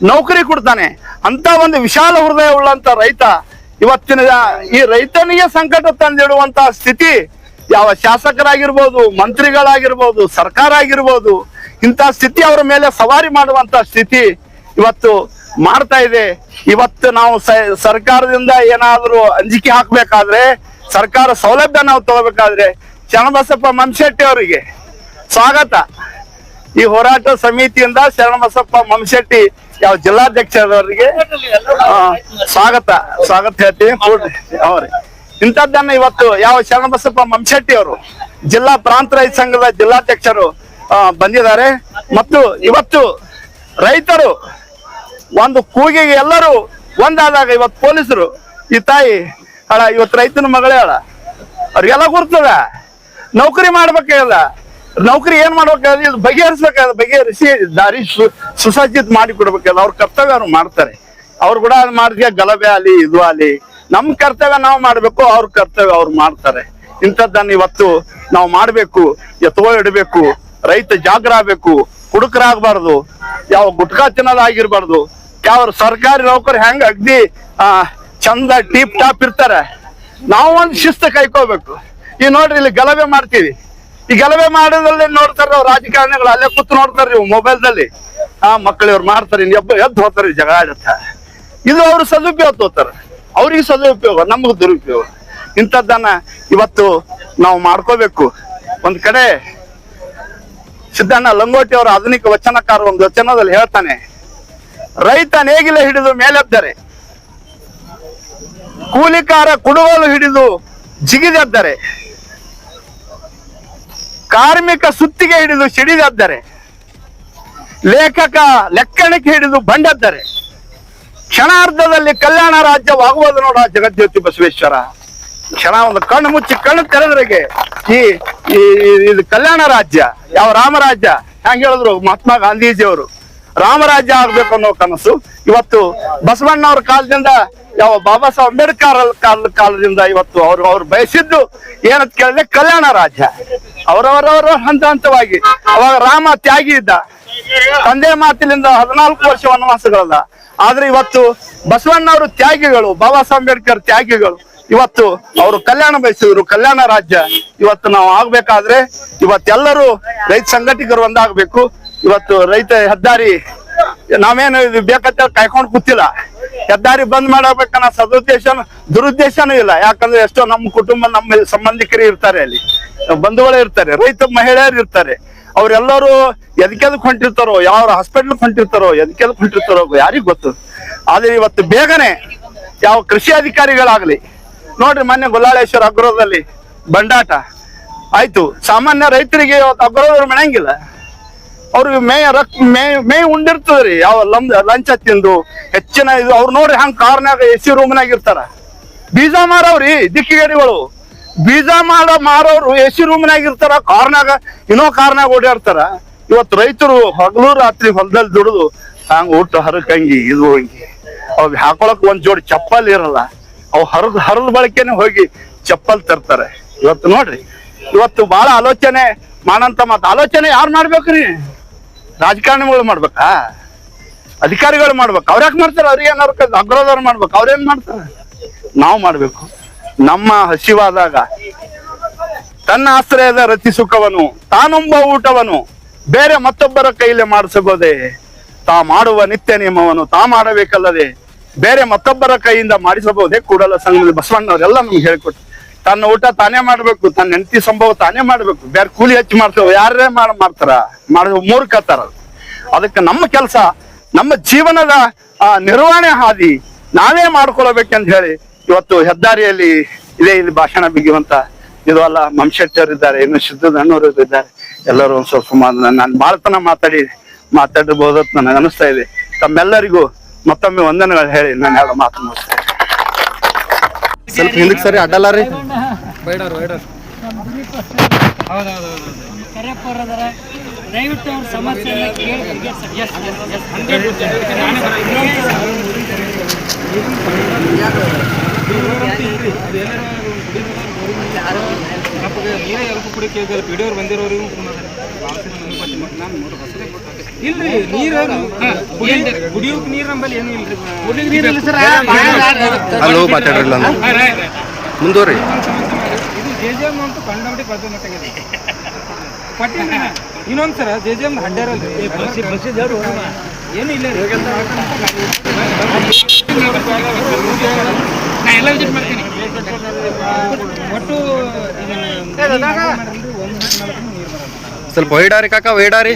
S2: ನೌಕರಿ ಕೊಡ್ತಾನೆ. ಅಂತ ಒಂದು ವಿಶಾಲ ಹೃದಯ ಉಳ್ಳಂತ ರೈತ ಇವತ್ತಿನ ಈ ರೈತನಿಗೆ ಸಂಕಟ ತಂದಿಡುವಂತ ಸ್ಥಿತಿ ಯಾವ ಶಾಸಕರಾಗಿರ್ಬೋದು, ಮಂತ್ರಿಗಳಾಗಿರ್ಬೋದು, ಸರ್ಕಾರ ಆಗಿರ್ಬೋದು, ಇಂಥ ಸ್ಥಿತಿ ಅವರ ಮೇಲೆ ಸವಾರಿ ಮಾಡುವಂತ ಸ್ಥಿತಿ ಇವತ್ತು ಮಾಡ್ತಾ ಇದೆ. ಇವತ್ತು ನಾವು ಸರ್ಕಾರದಿಂದ ಏನಾದ್ರೂ ಅಂಜಿಕೆ ಹಾಕ್ಬೇಕಾದ್ರೆ, ಸರ್ಕಾರ ಸೌಲಭ್ಯ ನಾವು ತಗೋಬೇಕಾದ್ರೆ ಶರಣಬಸಪ್ಪ ಮಮಶೆಟ್ಟಿ ಅವರಿಗೆ ಸ್ವಾಗತ. ಈ ಹೋರಾಟ ಸಮಿತಿಯಿಂದ ಶರಣಬಸಪ್ಪ ಮಮಶೆಟ್ಟಿ ಯಾವ ಜಿಲ್ಲಾಧ್ಯಕ್ಷರವರಿಗೆ ಸ್ವಾಗತ ಹೇಳ್ತೀವಿ. ಅವ್ರಿ ಇಂಥದ್ದನ್ನ ಇವತ್ತು ಯಾವ ಶರಣಬಸಪ್ಪ ಮಮಶೆಟ್ಟಿ ಅವರು ಜಿಲ್ಲಾ ಪ್ರಾಂತ ರೈತ ಸಂಘದ ಜಿಲ್ಲಾಧ್ಯಕ್ಷರು ಬಂದಿದ್ದಾರೆ. ಮತ್ತು ಇವತ್ತು ರೈತರು ಒಂದು ಕೂಗಿಗೆ ಎಲ್ಲರೂ ಒಂದಾದಾಗ ಇವತ್ತು ಪೊಲೀಸರು ಈ ತಾಯಿ ಅಳ ಇವತ್ತು ರೈತನ ಮಗಳೇ ಅಳ, ಅವ್ರಿಗೆಲ್ಲ ಗುರ್ತದ. ನೌಕರಿ ಮಾಡ್ಬೇಕಾಗಲ್ಲ, ನೌಕರಿ ಏನ್ ಮಾಡ್ಬೇಕಾದ್ರೆ ಇದು ಬಗೆಹರಿಸ್ಬೇಕಾದ್ರೆ ಬಗೆಹರಿಸಿ ದಾರಿ ಸುಸಜ್ಜಿತ ಮಾಡಿ ಕೊಡ್ಬೇಕಾದ್ರೆ ಅವ್ರ ಕರ್ತವ್ಯ ಅವ್ರು ಮಾಡ್ತಾರೆ. ಅವ್ರು ಕೂಡ ಮಾಡಿದ್ರೆ ಗಲಭೆ ಅಲ್ಲಿ ಇದು ಅಲ್ಲಿ, ನಮ್ ಕರ್ತವ್ಯ ನಾವು ಮಾಡ್ಬೇಕು, ಅವ್ರ ಕರ್ತವ್ಯ ಅವ್ರು ಮಾಡ್ತಾರೆ. ಇಂಥದ್ದನ್ನ ಇವತ್ತು ನಾವು ಮಾಡ್ಬೇಕು, ಎತ್ತುವ ಇಡಬೇಕು, ರೈತ ಜಾಗ್ರ ಆಗ್ಬೇಕು, ಕುಡುಕರಾಗಬಾರ್ದು, ಯಾವ ಗುಟ್ಕಾ ತಿನ್ನೋದಾಗಿರ್ಬಾರ್ದು. ಯಾವ ಸರ್ಕಾರಿ ನೌಕರಿ ಹೆಂಗ ಅಗ್ದಿ ಚಂದ ಟೀಪ್ ಟಾಪ್ ಇರ್ತಾರೆ, ನಾವು ಒಂದು ಶಿಸ್ತು ಕೈಕೋಬೇಕು. ಈ ನೋಡ್ರಿ ಇಲ್ಲಿ ಗಲಭೆ ಮಾಡ್ತೀವಿ, ಈ ಗಲಭೆ ಮಾಡೋದ್ರಲ್ಲಿ ನೋಡ್ತಾರ ನಾವು ರಾಜಕಾರಣಿಗಳು ಅಲ್ಲೇ ಕೂತು ನೋಡ್ತಾರ ನೀವು ಮೊಬೈಲ್ದಲ್ಲಿ. ಮಕ್ಕಳು ಇವ್ರು ಮಾಡ್ತಾರೆ, ಎದ್ದು ಹೋಗ್ತಾರೆ ಜಗಳ ಆಡುತ್ತ. ಇದು ಅವ್ರು ಸದುಪಯೋಗ ತೋತಾರ, ಅವ್ರಿಗೆ ಸದುಪಯೋಗ, ನಮಗ್ ದುರುಪಯೋಗ. ಇಂಥದ್ದನ್ನ ಇವತ್ತು ನಾವು ಮಾಡ್ಕೋಬೇಕು. ಒಂದ್ ಕಡೆ ಸಿದ್ದಣ್ಣ ಲಂಗೋಟಿ ಅವರ ಆಧುನಿಕ ವಚನಕಾರ ಒಂದು ವಚನದಲ್ಲಿ ಹೇಳ್ತಾನೆ, ರೈತ ನೇಗಿಲ ಹಿಡಿದು ಮೇಲೆದ್ದರೆ, ಕೂಲಿಕಾರ ಕುಡುಗೋಲು ಹಿಡಿದು ಜಿಗಿದೆದ್ದರೆ, ಕಾರ್ಮಿಕ ಸುತ್ತಿಗೆ ಹಿಡಿದು ಸಿಡಿದೆದ್ದರೆ, ಲೇಖಕ ಲೆಕ್ಕಣಿಕೆ ಹಿಡಿದು ಬಂಡೆದ್ದರೆ, ಕ್ಷಣಾರ್ಧದಲ್ಲಿ ಕಲ್ಯಾಣ ರಾಜ್ಯವಾಗುವುದು ನೋಡ ಜಗಜ್ಯೋತಿ ಬಸವೇಶ್ವರ. ಕ್ಷಣ ಒಂದು ಕಣ್ಣು ಮುಚ್ಚಿ ಕಣ್ಣು ತೆರೆದ್ರಿಗೆ ಇದು ಕಲ್ಯಾಣ ರಾಜ್ಯ, ಯಾವ ರಾಮರಾಜ್ಯ ಹೆಂಗ ಹೇಳಿದ್ರು ಮಹಾತ್ಮ ಗಾಂಧೀಜಿಯವರು, ರಾಮರಾಜ್ಯ ಆಗ್ಬೇಕು ಅನ್ನೋ ಕನಸು ಇವತ್ತು ಬಸವಣ್ಣವ್ರ ಕಾಲದಿಂದ, ಯಾವ ಬಾಬಾ ಸಾಹೇಬ್ ಅಂಬೇಡ್ಕರ್ ಕಾಲದಿಂದ ಇವತ್ತು ಅವ್ರು ಬಯಸಿದ್ದು ಏನಂತ ಕೇಳಿದ್ರೆ ಕಲ್ಯಾಣ ರಾಜ್ಯ. ಅವರವರವರ ಹಂತ ಹಂತವಾಗಿ, ಅವಾಗ ರಾಮ ತ್ಯಾಗಿ ಇದ್ದ, ತಂದೆ ಮಾತಿನಿಂದ 14 ವರ್ಷ ವನವಾಸಗಳಲ್ಲ. ಆದ್ರೆ ಇವತ್ತು ಬಸವಣ್ಣವರು ತ್ಯಾಗಿಗಳು, ಬಾಬಾ ಸಾಹೇಬ್ ಅಂಬೇಡ್ಕರ್ ತ್ಯಾಗಿಗಳು. ಇವತ್ತು ಅವರು ಕಲ್ಯಾಣ ಬಯಸಿದ್ರು, ಕಲ್ಯಾಣ ರಾಜ್ಯ. ಇವತ್ತು ನಾವು ಆಗ್ಬೇಕಾದ್ರೆ ಇವತ್ತೆಲ್ಲರೂ ರೈತ ಸಂಘಟಕರು ಒಂದಾಗಬೇಕು. ಇವತ್ತು ರೈತ ಹೆದ್ದಾರಿ ನಾವೇನು ಇದು ಬೇಕಂತ ಕಾಯ್ಕೊಂಡು ಕೂತಿಲ್ಲ, ಹೆದ್ದಾರಿ ಬಂದ್ ಮಾಡಬೇಕನ್ನೋ ದುರುದ್ದೇಶನೂ ಇಲ್ಲ. ಯಾಕಂದ್ರೆ ಎಷ್ಟೋ ನಮ್ಮ ಕುಟುಂಬ, ನಮ್ಮ ಸಂಬಂಧಿಕರು ಇರ್ತಾರೆ, ಅಲ್ಲಿ ಬಂಧುಗಳೇ ಇರ್ತಾರೆ, ರೈತ ಮಹಿಳೆಯರು ಇರ್ತಾರೆ. ಅವ್ರೆಲ್ಲರೂ ಎದಕ್ಕೆ ಹೊಂಟಿರ್ತಾರೋ, ಯಾವ ಹಾಸ್ಪಿಟ್ಲ್ ಹೊಂಟಿರ್ತಾರೋ, ಎದಕ್ಕೆ ಹೊಂಟಿರ್ತಾರೋ ಯಾರಿಗ್ ಗೊತ್ತು. ಆದ್ರೆ ಇವತ್ತು ಬೇಗನೆ ಯಾವ ಕೃಷಿ ಅಧಿಕಾರಿಗಳಾಗ್ಲಿ ನೋಡ್ರಿ, ಮೊನ್ನೆ ಗುಲ್ಲಾಳೇಶ್ವರ ಅಗ್ರೋದಲ್ಲಿ ಬಂಡಾಟ ಆಯ್ತು. ಸಾಮಾನ್ಯ ರೈತರಿಗೆ ಇವತ್ತು ಅಗ್ರೋದ್ರು ಮೆಣಂಗಿಲ್ಲ, ಅವ್ರಿಗೆ ಮೇ ಉಂಡಿರ್ತದ್ರಿ ಯಾವ ಲಂಚ ತಿಂದು ಹೆಚ್ಚಿನ ಇದು ಅವ್ರು ನೋಡ್ರಿ ಹಂಗ ಕಾರ್ನಾಗ AC ರೂಮ್ನಾಗ ಇರ್ತಾರ. ಬೀಜ ಮಾರವ್ರಿ ದಿಕ್ಕಿಗೇಡಿಗಳು, ಬೀಜ ಮಾರೋರು AC ರೂಮ್ನಾಗ ಇರ್ತಾರ, ಕಾರ್ನಾಗ ಇನ್ನೋ ಕಾರ್ನಾಗ ಓಡಾಡ್ತಾರ. ಇವತ್ತು ರೈತರು ಹಗಲು ರಾತ್ರಿ ಹೊಲದಲ್ಲಿ ದುಡಿದು ಹಂಗ ಊಟ ಹರಕಂಗಿ ಇದು ಹೋಗಿ ಅವ್ ಹಾಕೊಳಕ್ ಒಂದ್ ಜೋಡಿ ಚಪ್ಪಲ್ ಇರಲ್ಲ, ಅವ್ ಹರದ ಬಳಕೆನೆ ಹೋಗಿ ಚಪ್ಪಲ್ ತರ್ತಾರೆ. ಇವತ್ತು ನೋಡ್ರಿ, ಇವತ್ತು ಬಹಳ ಆಲೋಚನೆ ಮಾಡಂತ ಆಲೋಚನೆ ಯಾರು ಮಾಡ್ಬೇಕ್ರಿ? ರಾಜಕಾರಣಿಗಳು ಮಾಡ್ಬೇಕಾ? ಅಧಿಕಾರಿಗಳು ಮಾಡ್ಬೇಕು? ಅವ್ರ್ಯಾಕ್ ಮಾಡ್ತಾರ? ಅವ್ರಿಗೆ ಏನಾರು ಅಗ್ರದವ್ರು ಮಾಡ್ಬೇಕು, ಅವ್ರೇನ್ ಮಾಡ್ತಾರ? ನಾವು ಮಾಡ್ಬೇಕು. ನಮ್ಮ ಹಸಿವಾದಾಗ ತನ್ನ ಆಶ್ರಯದ ರತಿ ಸುಖವನು ತಾನೊಬ್ಬ ಊಟವನು ಬೇರೆ ಮತ್ತೊಬ್ಬರ ಕೈಲಿ ಮಾಡಿಸಬಹುದೇ, ತಾ ಮಾಡುವ ನಿತ್ಯ ನಿಯಮವನ್ನು ತಾ ಮಾಡಬೇಕಲ್ಲದೆ ಬೇರೆ ಮತ್ತೊಬ್ಬರ ಕೈಯಿಂದ ಮಾಡಿಸಬಹುದೇ? ಕೂಡಲ ಸಂಘದ ಬಸವಣ್ಣವರೆಲ್ಲ ನಮ್ಗೆ ಹೇಳ್ಕೊಟ್ಟು ತನ್ನ ಊಟ ತಾನೇ ಮಾಡ್ಬೇಕು, ತನ್ನ ಹೆಂಡತಿ ಸಂಭವ ತಾನೇ ಮಾಡ್ಬೇಕು. ಬೇರೆ ಕೂಲಿ ಹಚ್ಚಿ ಮಾಡ್ತೇವೆ, ಯಾರೇ ಮಾಡ್ತಾರ? ಮೂರ್ಖತಾರ. ಅದಕ್ಕೆ ನಮ್ಮ ಕೆಲಸ, ನಮ್ಮ ಜೀವನದ ನಿರ್ವಹಣೆ ಹಾದಿ ನಾವೇ ಮಾಡ್ಕೊಳ್ಬೇಕಂತ ಹೇಳಿ ಇವತ್ತು ಹೆದ್ದಾರಿಯಲ್ಲಿ ಇಲ್ಲಿ ಭಾಷಣ ಬಿಗಿಯುವಂತ ಇದು ಅಲ್ಲ. ಮಂಶೆಟ್ಟರ್ ಇದ್ದಾರೆ, ಇನ್ನು ಸಿದ್ದಣ್ಣವರು ಇದ್ದಾರೆ, ಎಲ್ಲರೂ ಒಂದ್ ಸ್ವಲ್ಪ ನಾನು ಬಾಳತನ ಮಾತಾಡಬಹುದತ್ ನನಗೆ ಅನಿಸ್ತಾ ಇದೆ. ತಮ್ಮೆಲ್ಲರಿಗೂ ಮತ್ತೊಮ್ಮೆ ವಂದನೆಗಳು ಹೇಳಿ ನಾನು ಎರಡು ಮಾತು ಮುಗಿಸ್ತೇನೆ.
S3: ಸ್ವಲ್ಪ ಹಿಂದಕ್ಕೆ ಸರಿ ಅಡ್ಡಲ್ಲ ರೀ.
S4: ದಯವಿಟ್ಟು ಅವ್ರ ಸಮಸ್ಯೆಯನ್ನ
S5: ಇಲ್ರಿ ನೀರು ಕುಡಿಯೋಕ್ ನೀರ್ ನಂಬಲ್ಲಿ ಏನು ಇಲ್ರಿ.
S3: ಅಲ್ಲೋ ಮಾತಾಡ್ರಲ್ಲ ಮುಂದುವರಿ.
S5: ಇದು JJM ಅಂತೂ ಕಂಡಬಡಿ ಪಟ್ಟಿನ ಇನ್ನೊಂದ್ ಸರ JJM ಹಡ್ಡಾರಲ್ರಿ ಏನು ಇಲ್ಲ ಎಲ್ಲ ವಿಸಿಟ್ ಮಾಡ್ತೀನಿ. ಒಟ್ಟು
S3: ಸ್ವಲ್ಪ ವೈಡಾರಿ ಕಾಕ, ವೈಡಾರಿ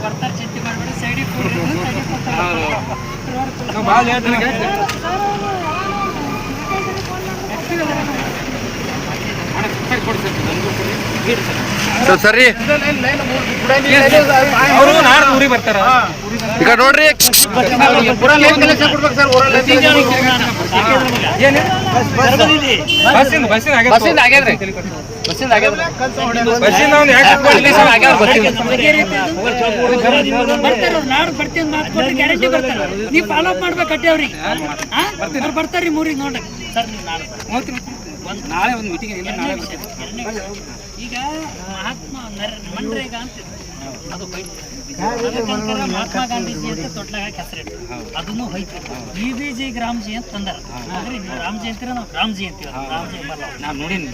S4: ಬರ್ತಾರೆ, ಚಿಂತೆ ಮಾಡಬೇಡಿ, ಸೈಡಿಗೆ
S3: ಸರಿ
S5: ಅವರು ನಾಳೆ ಊರಿಗೆ ಬರ್ತಾರ.
S3: ಈಗ ನೋಡ್ರಿ,
S5: ಬಸ್ಸಿಂದ ಆಗ್ಯದ್ರಿ, ಬಸ್ಸಿಂದ ಒಂದು
S4: ನಾಡು ಬರ್ತೀನಿ ಮಾತು ಕೊಟ್ಟು ಗ್ಯಾರಂಟಿ ಬರ್ತಾರೆ. ನೀವು ಫಾಲೋ ಅಪ್ ಮಾಡ್ಬೇಕು ಅಟ್ಟೆ ಅವ್ರಿಗೆ. ಬರ್ತಾರ್ರಿ ಮೂರಿಗೆ ನೋಡ್ರಿ ಸರ್.
S5: ನಾಳೆ ಒಂದು ಮೀಟಿಂಗ್ ನಾಳೆ
S4: ಈಗ ಮಹಾತ್ಮ ಮನ್ರೇಗಾ ಅಂತ ಅದು ಮಹಾತ್ಮ ಗಾಂಧೀಜಿ ಅಂತ ತೊಟ್ಲಾಗ ಹೆಸರಿಟ್ಟು ಅದನ್ನು ಹೋಯ್ತು. BBG ಗ್ರಾಮಜಿ ಅಂತ ತಂದಾರ. ಅಂದ್ರೆ ನೀವು ರಾಮಜಿ ಅಂತೀರ, ನಾವು ಗ್ರಾಮಜಿ ಅಂತೀವಿ. ರಾಮಜಿ
S5: ನಾನು ನೋಡಿನಿ.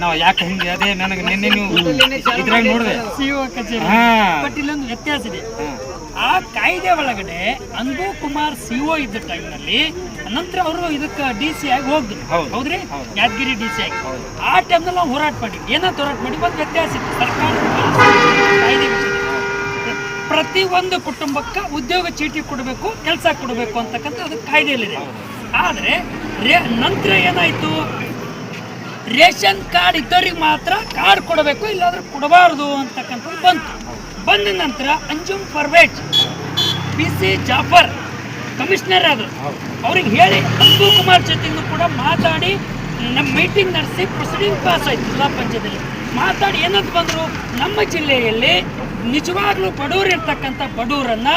S5: ನಾವು ಯಾಕೆ ಹಿಂಗೆ ಅದೇ ನನಗೆ ನಿನ್ನೆ ನೀವು ಇದ್ರಾಗ ನೋಡಿದೆ
S4: CO ಕಚೇರಿ. ಬಟ್ ಇಲ್ಲೊಂದು ವ್ಯತ್ಯಾಸ ಇದೆ. ಆ ಕಾಯ್ದೆ ಒಳಗಡೆ ಅನ್ಬು ಕುಮಾರ್ CO ಇದ್ದ ಟೈಮ್ನಲ್ಲಿ ನಂತರ ಅವರು ಇದಕ್ಕೆ DC ಆಗಿ ಹೋಗಿದ್ರು. ಹೌದ್ರಿ, ಯಾದಗಿರಿ DC ಆಗಿ. ಆ ಟೈಮ್ನಲ್ಲಿ ನಾವು ಹೋರಾಟ ಮಾಡಿ ಏನಂತ ಹೋರಾಟ ಮಾಡಿ ಒಂದು ವ್ಯತ್ಯಾಸ ಇತ್ತು. ಸರ್ಕಾರ ಕಾಯ್ದೆ ಪ್ರತಿ ಒಂದು ಕುಟುಂಬಕ್ಕೆ ಉದ್ಯೋಗ ಚೀಟಿ ಕೊಡಬೇಕು, ಕೆಲಸ ಕೊಡಬೇಕು ಅಂತಕ್ಕಂಥ ಅದಕ್ಕೆ ಕಾಯ್ದೆಯಲ್ಲಿದೆ. ಆದರೆ ನಂತರ ಏನಾಯ್ತು, ರೇಷನ್ ಕಾರ್ಡ್ ಇದ್ದವ್ರಿಗೆ ಮಾತ್ರ ಕಾರ್ಡ್ ಕೊಡಬೇಕು, ಇಲ್ಲಾಂದ್ರೆ ಕೊಡಬಾರ್ದು ಅಂತಕ್ಕಂಥದ್ದು ಬಂದ ನಂತರ ಅಂಜುಮ್ ಪರ್ವೇಜ್ PC ಜಾಫರ್ ಕಮಿಷನರ್ ಆದರು. ಅವ್ರಿಗೆ ಹೇಳಿ ಅನ್ಬು ಕುಮಾರ್ ಜೊತೆಗೂ ಕೂಡ ಮಾತಾಡಿ ನಮ್ಮ ಮೀಟಿಂಗ್ ನಡೆಸಿ ಪ್ರೊಸೀಡಿಂಗ್ ಪಾಸ್ ಆಯ್ತು ಜಿಲ್ಲಾ ಪಂಚಾಯತ್ನಲ್ಲಿ. ಮಾತಾಡಿ ಏನಂತ ಬಂದರು, ನಮ್ಮ ಜಿಲ್ಲೆಯಲ್ಲಿ ನಿಜವಾಗ್ಲೂ ಬಡವರು ಇರ್ತಕ್ಕಂಥ ಬಡವರನ್ನ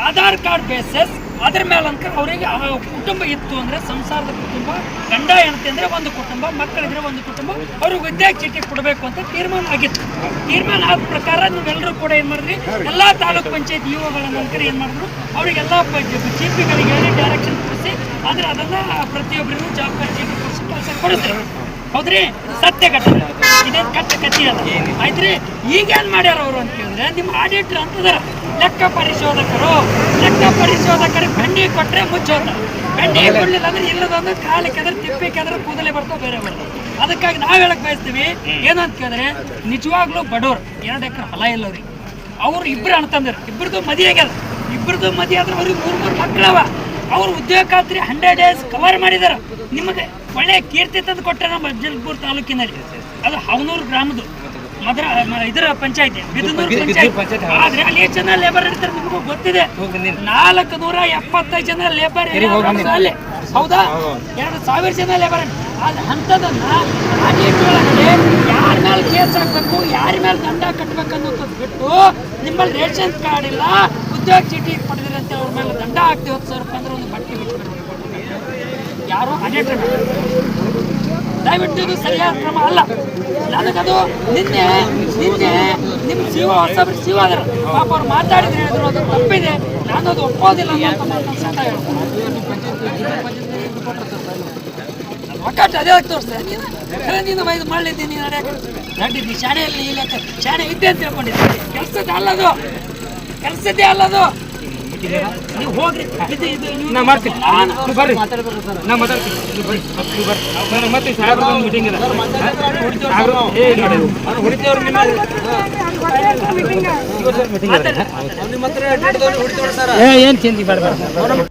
S4: ಆಧಾರ್ ಕಾರ್ಡ್ ಬೇಸಸ್ ಅದ್ರ ಮೇಲೆ ಅಂತ ಅವರಿಗೆ ಕುಟುಂಬ ಇತ್ತು ಅಂದರೆ ಸಂಸಾರದ ಕುಟುಂಬ, ಗಂಡ ಹೆಂಡತಿ ಅಂದರೆ ಒಂದು ಕುಟುಂಬ, ಮಕ್ಕಳಿದ್ರೆ ಒಂದು ಕುಟುಂಬ, ಅವ್ರಿಗೆ ವಿದ್ಯಾರ್ಥಿ ಚೀಟಿ ಕೊಡಬೇಕು ಅಂತ ತೀರ್ಮಾನ ಆಗಿತ್ತು. ತೀರ್ಮಾನ ಆದ ಪ್ರಕಾರ ನೀವೆಲ್ಲರೂ ಕೂಡ ಏನು ಮಾಡಿದ್ರಿ, ಎಲ್ಲ ತಾಲೂಕ್ ಪಂಚಾಯತ್ EOಗಳ ನಂತರ ಏನು ಮಾಡಿದ್ರು, ಅವರಿಗೆಲ್ಲ ಚೀಫಿಗಳಿಗೆ ಹೇಳಿ ಡೈರೆಕ್ಷನ್ ಕೊಡಿಸಿ ಆದರೆ ಅದನ್ನು ಪ್ರತಿಯೊಬ್ಬರಿಗೂ ಜವಾಬ್ದಾರಿ ಚೀಟಿ ಕೊಡಿಸಿ ಕೆಲಸ ಕೊಡಿಸ್ರಿ. ಹೌದ್ರಿ? ಸತ್ಯ ಘಟನೆ, ಇದೇನ್ ಕಟ್ಟ ಕತ್ತಿ ಅಲ್ಲ. ಆಯ್ತ್ರಿ, ಈಗೇನ್ ಮಾಡ್ಯಾರ ಅವರು ಅಂತ ಕೇಳಿದ್ರೆ, ನಿಮ್ಮ ಆಡಿಟರ್ ಅಂತದಾರ ಲೆಕ್ಕ ಪರಿಶೋಧಕರಿಗೆ ಬೆಂಡಿ ಕೊಟ್ರೆ ಮುಚ್ಚೋದ, ಬೆಂಡಿ ಕೊಡ್ಲಿಲ್ಲ ಅಂದ್ರೆ ಇಲ್ಲದೊಂದು ಕಾಲಕ್ಕೆ ಅದ್ರ ತಿಪ್ಪಕ್ಕೆ ಅದ್ರ ಕೂದಲೇ ಬರ್ತಾವ, ಬೇರೆ ಬರ್ತಾವ. ಅದಕ್ಕಾಗಿ ನಾವ್ ಹೇಳಕ್ ಬಯಸ್ತೀವಿ ಏನಂತ ಕೇಳಿದ್ರೆ, ನಿಜವಾಗ್ಲೂ ಬಡವ್ರು 2 ಎಕರೆ ಹೊಲ ಇಲ್ಲವ್ರಿ, ಅವ್ರು ಇಬ್ರು ಅಣ್ತಂದ್ರು, ಇಬ್ಬರದು ಮದಿ ಆಗ್ಯದ, ಇಬ್ಬರದು ಮದಿ ಆದ್ರೆ ಅವ್ರಿಗೆ 3 ಮಕ್ಕಳವ. ಅವ್ರು ಉದ್ಯೋಗ ಖಾತ್ರಿ 100 ಡೇಸ್ ಕವರ್ ಮಾಡಿದಾರ. ನಿಮಗೆ ಒಳ್ಳೆ ಕೀರ್ತಿ ತಂದು ಕೊಟ್ಟರೆ ನಮ್ಮ ಅಫಜಲ್ಪುರ ತಾಲೂಕಿನಲ್ಲಿ, ಅದು ಹವನೂರು ಗ್ರಾಮದ್ದು ಇದರ ಪಂಚಾಯತಿ, ಬಿದನೂರು ಪಂಚಾಯತಿ. ಆದ್ರೆ ಅಲ್ಲಿ ಎಷ್ಟು ಜನ ಲೇಬರ್ ಇರ್ತಾರೆ ನಿಮಗೂ ಗೊತ್ತಿದೆ. 475 ಜನ ಲೇಬರ್ ಅಲ್ಲಿ, ಹೌದಾ? 2000 ಜನ ಲೇಬರ್. ಅಂಥದನ್ನ ಆಡಿಟ್ ಒಳಗಡೆ ಯಾರ ಮೇಲೆ ಕೇಸ್ ಹಾಕ್ಬೇಕು, ಯಾರ ಮೇಲೆ ದಂಡ ಕಟ್ಬೇಕು ಅನ್ನೋದು ಬಿಟ್ಟು, ನಿಮ್ಮಲ್ಲಿ ರೇಷನ್ ಕಾರ್ಡ್ ಇಲ್ಲ, ಉದ್ಯೋಗ ಚೀಟಿ ಪಡೆದಿರ ಅಂತ ಅವ್ರ ಮೇಲೆ ದಂಡ ಹಾಕ್ತೀವಿ 10,000 ರೂಪಾಯಿ ಅಂದ್ರೆ ಒಂದು ಬಟ್ಟೆ ಬಿಟ್ಟು ಯಾರು ಆಡಿಟರ್ ದಯವಿಟ್ಟು ಇದು ಸರಿಯಾದ ಕ್ರಮ ಅಲ್ಲ. ನನಗದು ನಿನ್ನೆ ನಿಮ್ಮ ಹೊಸಬ್ರು ಸಿಒ ಅದರ ಪಾಪ ಅವ್ರು ಮಾತಾಡಿದ್ರೆ ಹೇಳಿದ್ರು ಅದು ತಪ್ಪಿದೆ, ನಾನು ಅದು ಒಪ್ಪೋದಿಲ್ಲ ಅಂತ ಮಾತನ್ನು ಸಹ ಹೇಳ್ತೀನಿ. ಒಕ್ಕಟ್ಟು ಅದೇ ತೋರಿಸ್ತಾರೆ ನೀನು ಇದು ಮಾಡಲಿದ್ದೀನಿ, ನಡೆದಿದ್ದೀನಿ ಶಾಣೆಯಲ್ಲಿ ಇಲ್ಲ, ಶಾಣೆ ವಿದ್ಯೆ ಅಂತ ತಿಳ್ಕೊಂಡಿದ್ದೀನಿ. ಕೆಲಸದ್ದೇ ಅಲ್ಲದು. ನೀವು ಹೋಗ್ರಿ,
S5: ನಾ ಮಾಡ್ತೀನಿ, ಬರ್ರಿ, ನಾ ಮಾತಾಡ್ತೀನಿ, ಮತ್ತೆ ಸಾಹೇಬ್ರ ಮೀಟಿಂಗ್ ಇದೆ, ಏನ್ ಚಿಂತೆ ಬೇಡ.